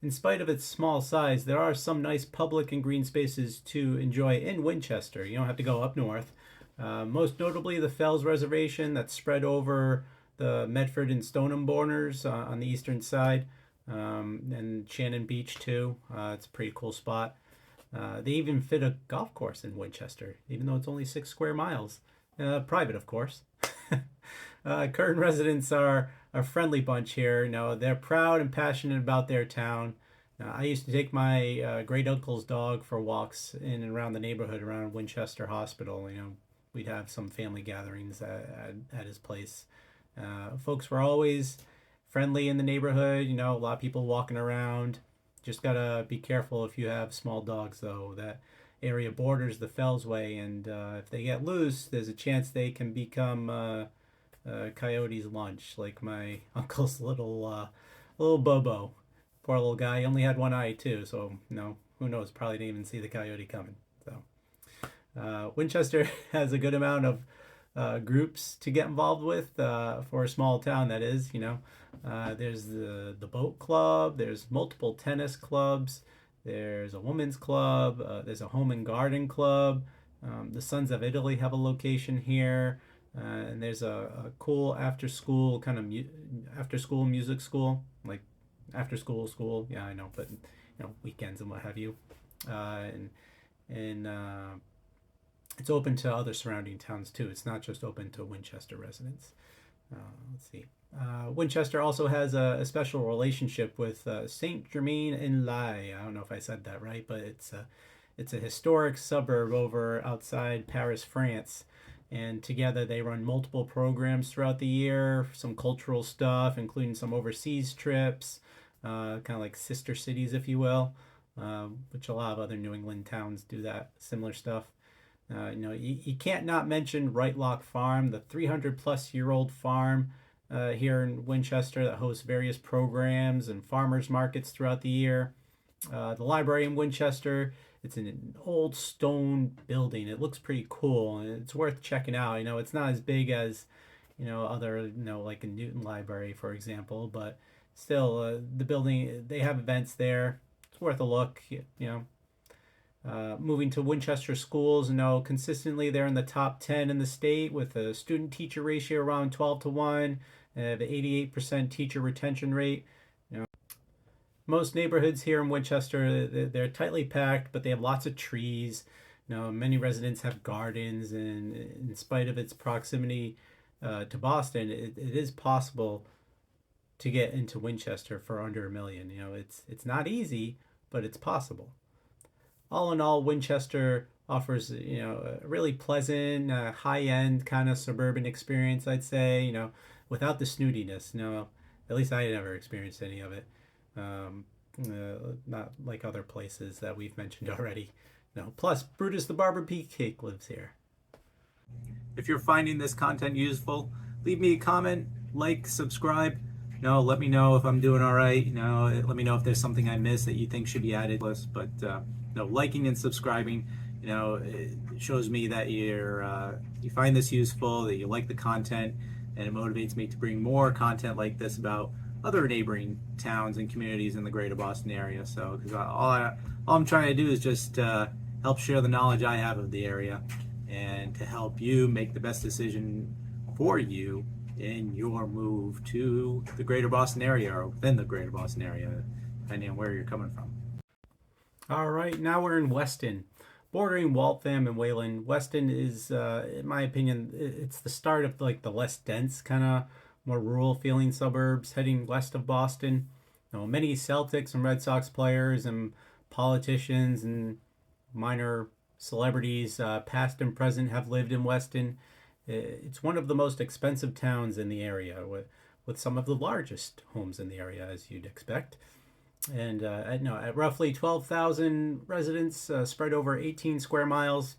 In spite of its small size, there are some nice public and green spaces to enjoy in Winchester. You don't have to go up north. Most notably, the Fells Reservation that's spread over the Medford and Stoneham borders on the eastern side, and Shannon Beach too. It's a pretty cool spot. They even fit a golf course in Winchester, even though it's only 6 square miles. Private, of course. Current residents are a friendly bunch here. They're proud and passionate about their town. I used to take my great uncle's dog for walks in and around the neighborhood around Winchester Hospital. We'd have some family gatherings at his place. Folks were always friendly in the neighborhood. A lot of people walking around. Just gotta be careful if you have small dogs, though. That area borders the Fellsway, and if they get loose, there's a chance they can become coyote's lunch, like my uncle's little Bobo. Poor little guy. He only had one eye too, so who knows? Probably didn't even see the coyote coming. So Winchester has a good amount of groups to get involved with for a small town. That is, there's the boat club. There's multiple tennis clubs. There's a women's club. There's a home and garden club. The Sons of Italy have a location here. And there's a cool after school kind of after school music school, like after school. Yeah, I know, but weekends and what have you. And it's open to other surrounding towns too. It's not just open to Winchester residents. Let's see. Winchester also has a special relationship with Saint Germain en Laye. I don't know if I said that right, but it's a historic suburb over outside Paris, France. And together they run multiple programs throughout the year, some cultural stuff, including some overseas trips, kind of like sister cities, if you will, which a lot of other New England towns do that similar stuff. You can't not mention Right Lock Farm, the 300-plus-year-old farm here in Winchester that hosts various programs and farmers markets throughout the year. The library in Winchester, it's an old stone building. It looks pretty cool, and it's worth checking out. It's not as big as, other, like a Newton Library, for example, but still, the building, they have events there. It's worth a look. Moving to Winchester schools, consistently they're in the top 10 in the state with a student-teacher ratio around 12-1, the 88% teacher retention rate. Most neighborhoods here in Winchester, they're tightly packed, but they have lots of trees. Many residents have gardens, and in spite of its proximity to Boston, it is possible to get into Winchester for under $1 million. It's not easy, but it's possible. All in all, Winchester offers a really pleasant, high-end kind of suburban experience, I'd say. Without the snootiness. At least I never experienced any of it. Not like other places that we've mentioned already. Plus, Brutus the Barber Peacocke lives here. If you're finding this content useful, leave me a comment, like, subscribe. Let me know if I'm doing all right. Let me know if there's something I missed that you think should be added to this. But liking and subscribing, it shows me that you find this useful, that you like the content, and it motivates me to bring more content like this about other neighboring towns and communities in the greater Boston area. So, because all I'm trying to do is just help share the knowledge I have of the area, and to help you make the best decision for you in your move to the greater Boston area or within the greater Boston area, depending on where you're coming from. All right, now we're in Weston, bordering Waltham and Wayland. Weston is, in my opinion, it's the start of like the less dense, kind of more rural feeling suburbs heading west of Boston. Many Celtics and Red Sox players and politicians and minor celebrities, past and present, have lived in Weston. It's one of the most expensive towns in the area, with some of the largest homes in the area, as you'd expect. And at roughly 12,000 residents spread over 18 square miles,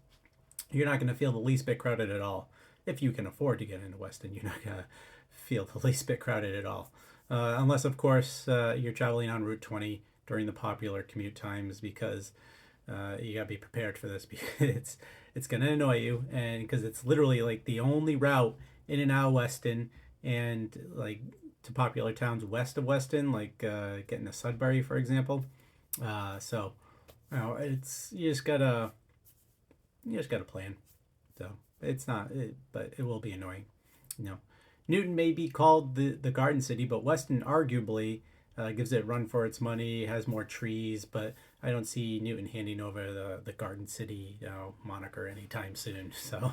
you're not going to feel the least bit crowded at all. If you can afford to get into Weston, you're not going to feel the least bit crowded at all. Unless, of course, you're traveling on Route 20 during the popular commute times, because you gotta be prepared for this, because it's gonna annoy you, and because it's literally like the only route in and out of Weston, and like to popular towns west of Weston, like getting to Sudbury, for example. So it's you just gotta plan. So it's not, but it will be annoying. You know, Newton may be called the Garden City, but Weston arguably gives it a run for its money, has more trees, but I don't see Newton handing over the Garden City moniker anytime soon. So,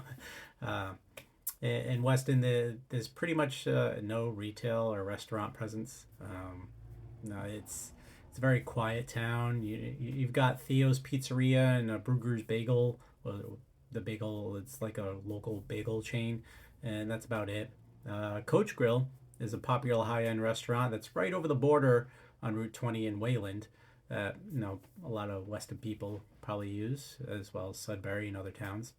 in Weston, there's pretty much no retail or restaurant presence. No, it's a very quiet town. You've got Theo's Pizzeria and Brugger's Bagel. Well, the bagel, it's like a local bagel chain, and that's about it. Coach Grill is a popular high-end restaurant that's right over the border on Route 20 in Wayland. A lot of Weston people probably use, as well as Sudbury and other towns.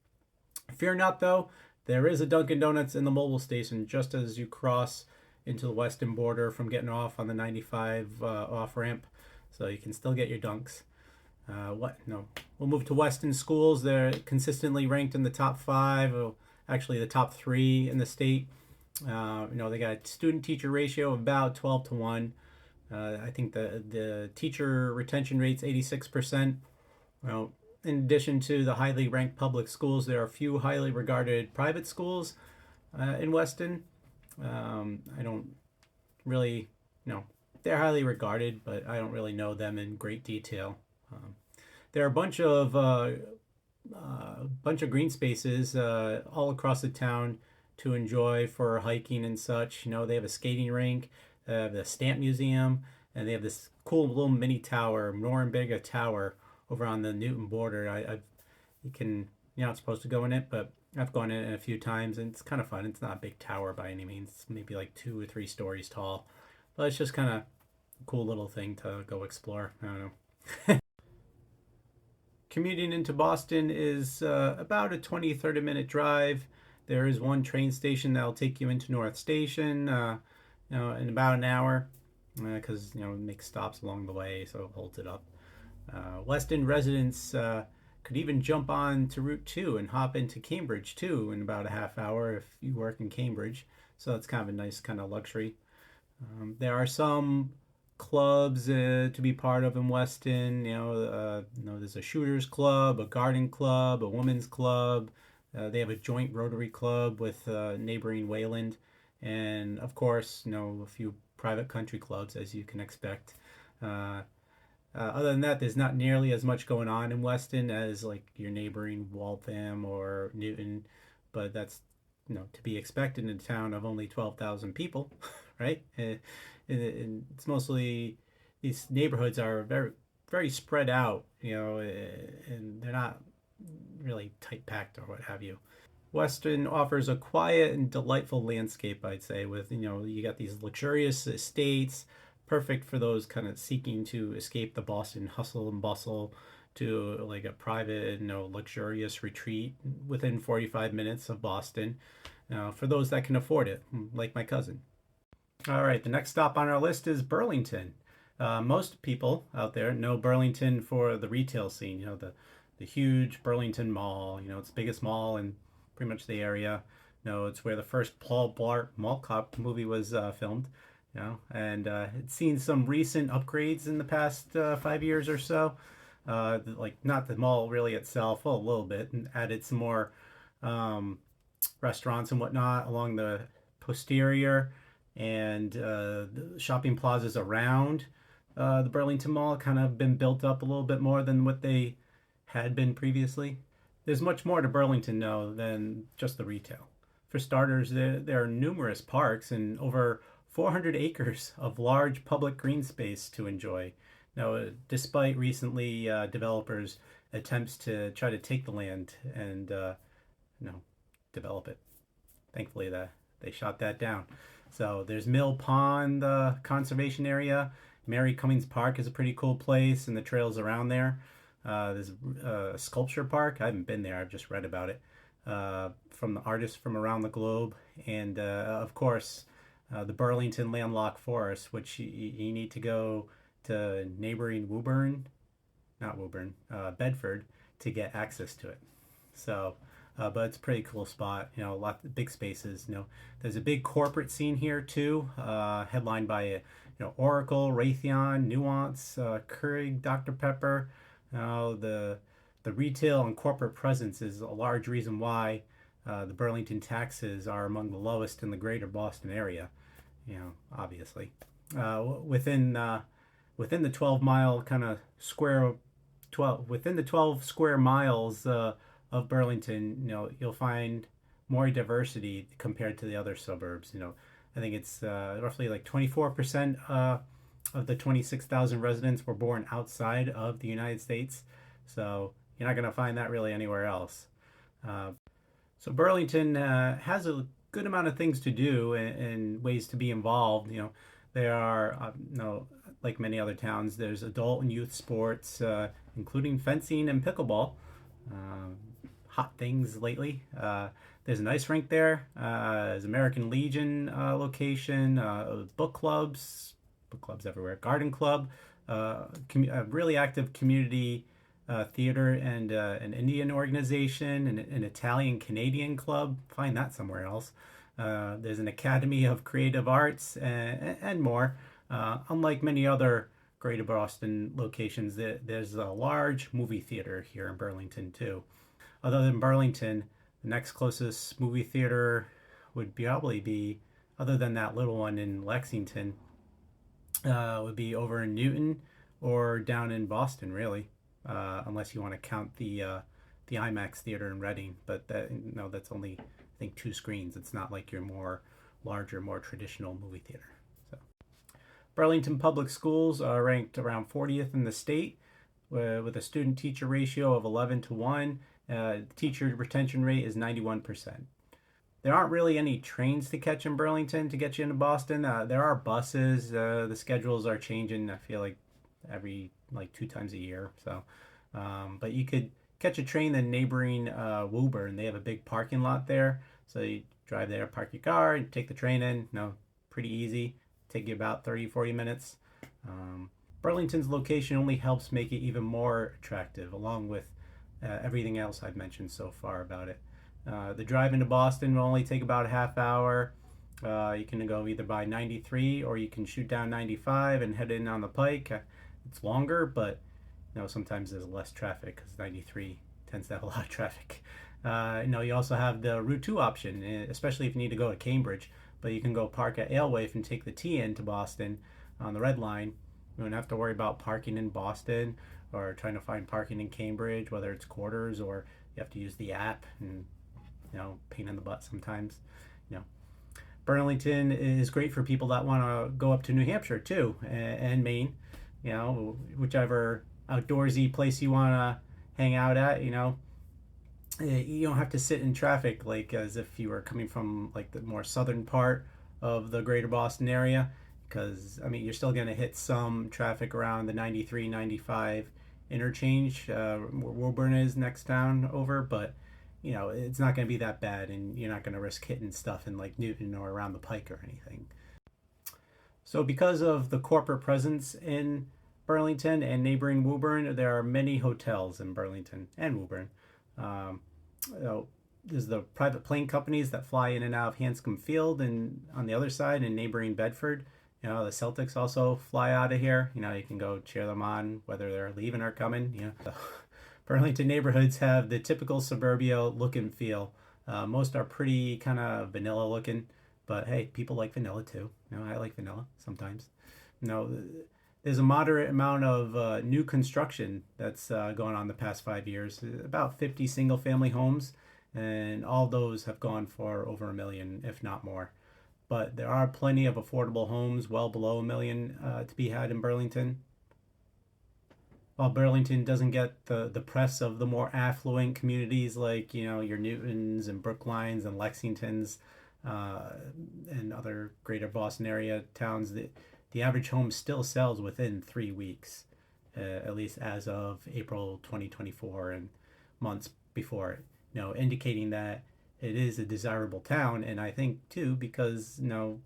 Fear not, though, there is a Dunkin' Donuts in the mobile station just as you cross into the western border from getting off on the 95 off ramp, so you can still get your dunks. We'll move to Weston schools. They're consistently ranked in the top 5, or actually the top 3 in the state. They got a student-teacher ratio of about 12 to 1. I think the teacher retention rate's 86%. Well, in addition to the highly ranked public schools, there are a few highly regarded private schools in Weston. I don't really, they're highly regarded, but I don't really know them in great detail. There are a bunch of green spaces all across the town to enjoy for hiking and such. They have a skating rink, the stamp museum, and they have this cool little mini tower, Norimberga Tower, over on the Newton border. You're not supposed to go in it, but I've gone in it a few times, and it's kind of fun. It's not a big tower by any means. It's maybe like 2 or 3 stories tall, but it's just kind of a cool little thing to go explore. I don't know. Commuting into Boston is about a 20-30 minute drive. There is one train station that'll take you into North Station, in about an hour, because it makes stops along the way, so it holds it up. Weston residents could even jump on to Route 2 and hop into Cambridge too in about a half hour if you work in Cambridge. So it's kind of a nice kind of luxury. There are some clubs to be part of in Weston. There's a shooters club, a garden club, a women's club. They have a joint Rotary club with neighboring Wayland, and of course, a few private country clubs, as you can expect. Other than that, there's not nearly as much going on in Weston as like your neighboring Waltham or Newton, but that's to be expected in a town of only 12,000 people, right? And it's mostly, these neighborhoods are very, very spread out, and they're not really tight packed or what have you. Weston offers a quiet and delightful landscape, I'd say, with you got these luxurious estates, perfect for those kind of seeking to escape the Boston hustle and bustle. to like a private, luxurious retreat within 45 minutes of Boston, for those that can afford it, like my cousin. All right, the next stop on our list is Burlington. Most people out there know Burlington for the retail scene. The huge Burlington Mall. It's the biggest mall in pretty much the area. It's where the first Paul Blart Mall Cop movie was filmed. And it's seen some recent upgrades in the past 5 years or so. Like not the mall really itself, well, a little bit, and added some more um, restaurants and whatnot along the posterior, and the shopping plazas around the Burlington Mall kind of been built up a little bit more than what they had been previously. There's much more to Burlington now than just the retail. For starters, there are numerous parks and over 400 acres of large public green space to enjoy. Now, despite recently developers' attempts to try to take the land and develop it, thankfully they shot that down. So there's Mill Pond, the conservation area. Mary Cummings Park is a pretty cool place, and the trails around there. There's a sculpture park. I haven't been there. I've just read about it from the artists from around the globe, and of course, the Burlington Landlocked Forest, which you need to go to neighboring Bedford, to get access to it. So, but it's a pretty cool spot. A lot of big spaces. There's a big corporate scene here too, headlined by Oracle, Raytheon, Nuance, Keurig, Dr. Pepper. The retail and corporate presence is a large reason why the Burlington taxes are among the lowest in the greater Boston area. Obviously, within the 12-mile kind of square 12 within the 12 square miles of Burlington, you'll find more diversity compared to the other suburbs. I think it's roughly like 24% of the 26,000 residents were born outside of the United States. So you're not going to find that really anywhere else. So Burlington has a good amount of things to do and ways to be involved. There are, like many other towns, there's adult and youth sports, including fencing and pickleball. Hot things lately. There's an ice rink there. There's American Legion location. Book clubs everywhere. Garden club. A really active community theater and an Indian organization, and an Italian Canadian club. Find that somewhere else. There's an Academy of Creative Arts and more. Unlike many other Greater Boston locations, there's a large movie theater here in Burlington too. Other than Burlington, the next closest movie theater would probably be, other than that little one in Lexington, would be over in Newton or down in Boston, really, unless you want to count the IMAX theater in Reading. But that's only, I think, 2 screens. It's not like your more larger, more traditional movie theater. So, Burlington Public Schools are ranked around 40th in the state, with a student-teacher ratio of 11-1. Teacher retention rate is 91%. There aren't really any trains to catch in Burlington to get you into Boston. There are buses. The schedules are changing, I feel like, every 2 times a year. So, but you could catch a train in neighboring Woburn. They have a big parking lot there. So you drive there, park your car, and take the train in. Pretty easy. Take you about 30-40 minutes. Burlington's location only helps make it even more attractive, along with everything else I've mentioned so far about it. The drive into Boston will only take about a half hour. You can go either by 93 or you can shoot down 95 and head in on the Pike. It's longer, but sometimes there's less traffic because 93 tends to have a lot of traffic. You also have the Route 2 option, especially if you need to go to Cambridge. But you can go park at Alewife and take the T into Boston on the Red Line. You don't have to worry about parking in Boston or trying to find parking in Cambridge, whether it's quarters or you have to use the app, and pain in the butt sometimes. Burlington is great for people that want to go up to New Hampshire too, and Maine. Whichever outdoorsy place you want to hang out at. You don't have to sit in traffic like as if you were coming from like the more southern part of the greater Boston area, because you're still going to hit some traffic around the 93, 95 interchange where Woburn is next town over, but you know, it's not going to be that bad, and you're not going to risk hitting stuff in like Newton or around the Pike or anything. So, because of the corporate presence in Burlington and neighboring Woburn, there are many hotels in Burlington and Woburn. Um, you know, there's the private plane companies that fly in and out of Hanscom Field, and on the other side in neighboring Bedford, you know, the Celtics also fly out of here. You know, you can go cheer them on whether they're leaving or coming. You know, so Burlington neighborhoods have the typical suburbia look and feel. Most are pretty kind of vanilla looking, but hey, people like vanilla too. You know, I like vanilla sometimes. You know, there's a moderate amount of new construction that's going on the past 5 years. About 50 single family homes, and all those have gone for over a million, if not more. But there are plenty of affordable homes well below a million to be had in Burlington. While Burlington doesn't get the press of the more affluent communities like, you know, your Newtons and Brooklines and Lexingtons uh, and other greater Boston area towns, the average home still sells within 3 weeks, at least as of April 2024 and months before it, you know, indicating that it is a desirable town. And I think too, because, you know,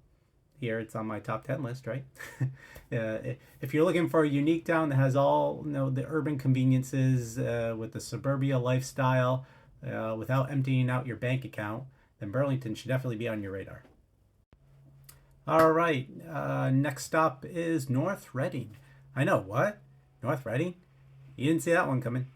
here it's on my top 10 list, right? If you're looking for a unique town that has all, you know, the urban conveniences with the suburbia lifestyle without emptying out your bank account, then Burlington should definitely be on your radar. All right, next stop is North Reading. I know, what? North Reading? You didn't see that one coming.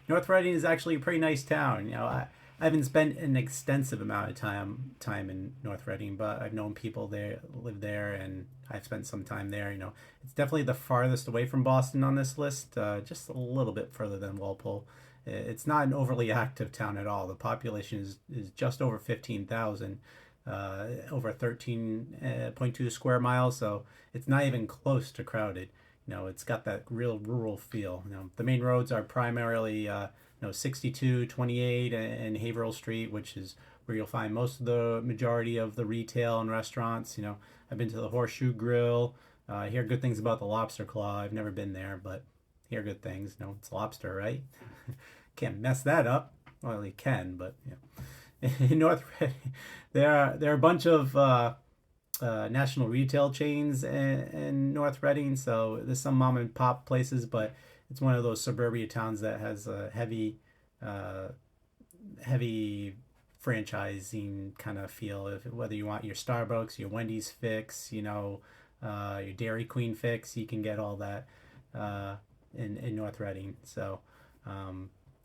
North Reading is actually a pretty nice town. You know, I haven't spent an extensive amount of time in North Reading, but I've known people there live there, and I've spent some time there. You know, it's definitely the farthest away from Boston on this list, just a little bit further than Walpole. It's not an overly active town at all. The population is just over 15,000, over 13.2 square miles, so it's not even close to crowded. You know, it's got that real rural feel. You know, the main roads are primarily, you know, 62, 28, and Haverhill Street, which is where you'll find most of the majority of the retail and restaurants. You know, I've been to the Horseshoe Grill. I hear good things about the Lobster Claw. I've never been there, but hear good things. You know, it's lobster, right? Can't mess that up. Well, you can, but you know. In North Reading, there are a bunch of national retail chains in North Reading. So there's some mom and pop places, but it's one of those suburbia towns that has a uh, heavy franchising kind of feel. If whether you want your Starbucks, your Wendy's fix, you know, your Dairy Queen fix, you can get all that in North Reading. So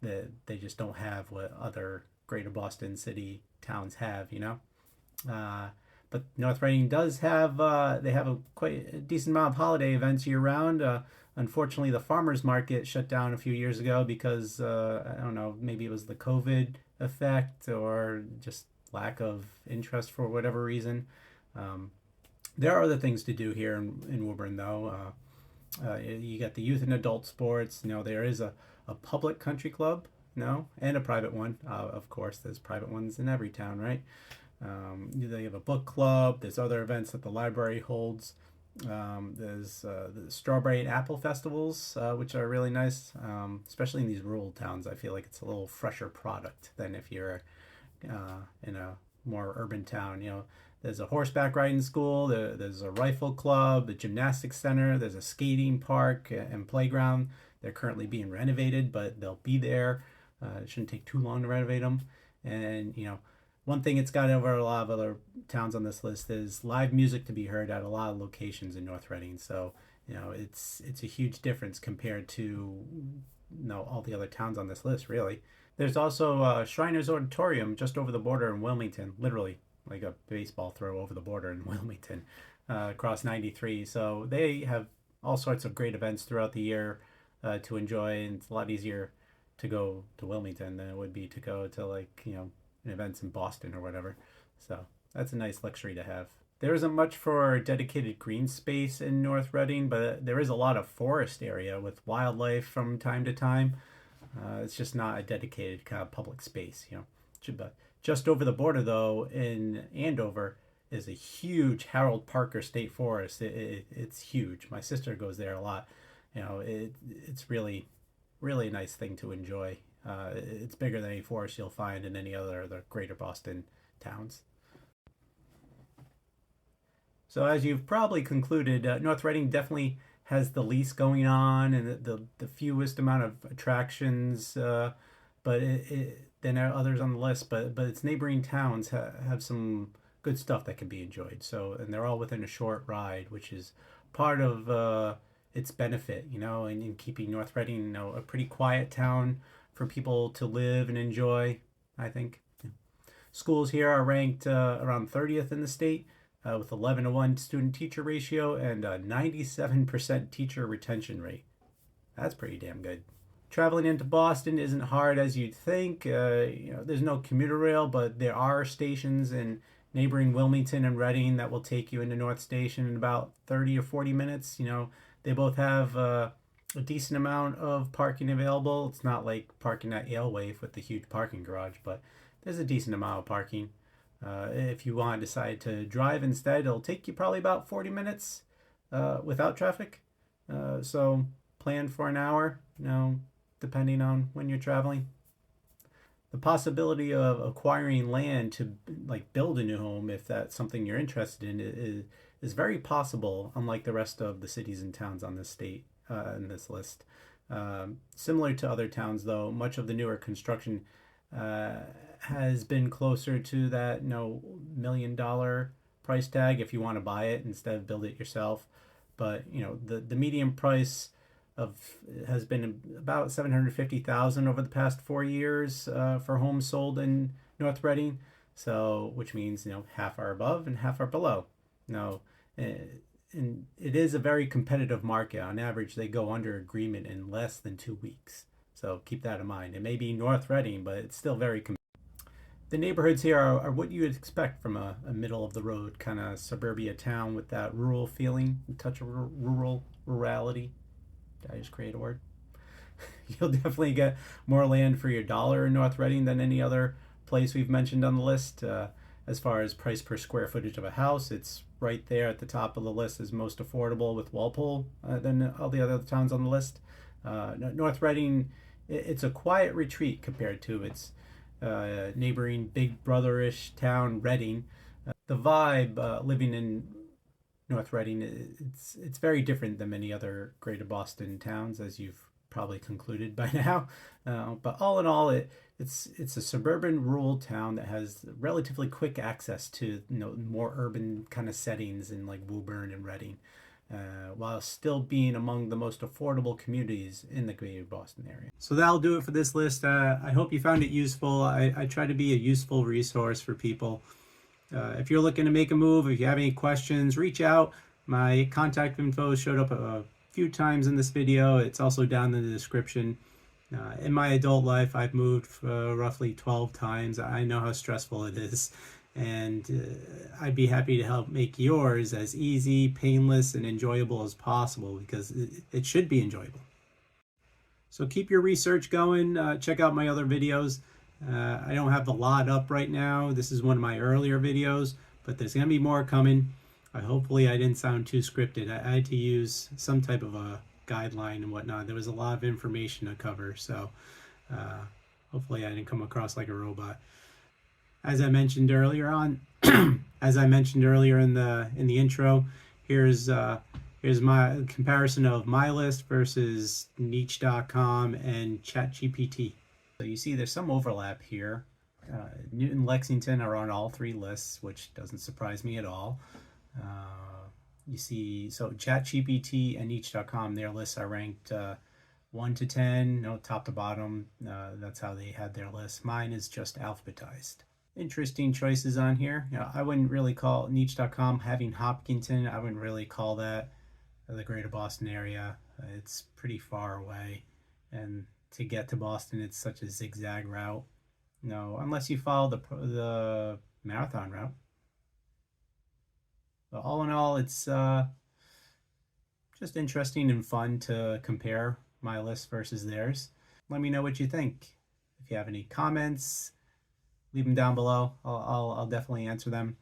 they just don't have what other greater Boston city towns have, you know. But North Reading does have they have a quite a decent amount of holiday events year round. Unfortunately, the farmers market shut down a few years ago because I don't know, maybe it was the COVID effect or just lack of interest for whatever reason. Um, there are other things to do here in Woburn, though. You got the youth and adult sports. You know, there is a public country club, you know, and a private one. Of course, there's private ones in every town, right? They have a book club. There's other events that the library holds. There's the strawberry and apple festivals, which are really nice, especially in these rural towns. I feel like it's a little fresher product than if you're in a more urban town. You know, there's a horseback riding school. There's a rifle club, a gymnastics center. There's a skating park and playground. They're currently being renovated, but they'll be there. It shouldn't take too long to renovate them. And you know, one thing it's got over a lot of other towns on this list is live music to be heard at a lot of locations in North Reading. So, you know, it's a huge difference compared to, you know, all the other towns on this list, really. There's also Shriners Auditorium just over the border in Wilmington, literally like a baseball throw over the border in Wilmington, across 93. So they have all sorts of great events throughout the year to enjoy, and it's a lot easier to go to Wilmington than it would be to go to, like, you know, events in Boston or whatever. So that's a nice luxury to have. There isn't much for dedicated green space in North Reading, but there is a lot of forest area with wildlife from time to time. It's just not a dedicated kind of public space, you know. But just over the border, though, in Andover, is a huge Harold Parker State Forest. It's huge. My sister goes there a lot. You know, it's really really a nice thing to enjoy. It's bigger than any forest you'll find in any other of the greater Boston towns. So as you've probably concluded, North Reading definitely has the least going on and the fewest amount of attractions, but than others on the list. But its neighboring towns have some good stuff that can be enjoyed. So and they're all within a short ride, which is part of its benefit, in keeping North Reading, a pretty quiet town for people to live and enjoy, I think. Schools here are ranked around 30th in the state with 11-to-1 student-teacher ratio and a 97% teacher retention rate. That's pretty damn good. Traveling into Boston isn't hard as you'd think. There's no commuter rail, but there are stations in neighboring Wilmington and Reading that will take you into North Station in about 30 or 40 minutes. They both have a decent amount of parking available. It's not like parking at Alewave with the huge parking garage, but there's a decent amount of parking. If you want to decide to drive instead, it'll take you probably about 40 minutes without traffic. So plan for an hour, depending on when you're traveling. The possibility of acquiring land to build a new home, if that's something you're interested in, is very possible, unlike the rest of the cities and towns on this state in this list. Similar to other towns, though, much of the newer construction has been closer to that $1 million price tag if you want to buy it instead of build it yourself. But the median price has been about $750,000 over the past 4 years for homes sold in North Reading. So which means half are above and half are below. And it is a very competitive market. On average, they go under agreement in less than 2 weeks. So keep that in mind. It may be North Reading, but it's still very competitive. The neighborhoods here are what you would expect from a middle of the road kind of suburbia town with that rural feeling, a touch of rurality. Did I just create a word? You'll definitely get more land for your dollar in North Reading than any other place we've mentioned on the list. As far as price per square footage of a house, it's right there at the top of the list as most affordable with Walpole than all the other towns on the list. North Reading, it's a quiet retreat compared to its neighboring big brother-ish town, Reading. The vibe living in North Reading, it's very different than many other greater Boston towns, as you've probably concluded by now. But all in all, it's a suburban rural town that has relatively quick access to more urban kind of settings in like Woburn and Reading, while still being among the most affordable communities in the greater Boston area. So that'll do it for this list. I hope you found it useful. I try to be a useful resource for people. If you're looking to make a move, if you have any questions, reach out. My contact info showed up a few times in this video. It's also down in the description. In my adult life, I've moved roughly 12 times. I know how stressful it is. And I'd be happy to help make yours as easy, painless, and enjoyable as possible, because it should be enjoyable. So keep your research going. Check out my other videos. I don't have a lot up right now. This is one of my earlier videos, but there's going to be more coming. Hopefully I didn't sound too scripted. I had to use some type of a guideline and whatnot. There was a lot of information to cover, so hopefully I didn't come across like a robot. As I mentioned earlier on, as I mentioned earlier in the intro, here's my comparison of my list versus Niche.com and ChatGPT. So you see there's some overlap here. Newton, Lexington are on all three lists, which doesn't surprise me at all. You see, so ChatGPT and Niche.com, their lists are ranked 1 to 10, top to bottom. That's how they had their list. Mine is just alphabetized. Interesting choices on here. I wouldn't really call Niche.com having Hopkinton. I wouldn't really call that the greater Boston area. It's pretty far away, and to get to Boston, it's such a zigzag route. Unless you follow the marathon route. But all in all, it's just interesting and fun to compare my list versus theirs. Let me know what you think. If you have any comments, leave them down below. I'll definitely answer them.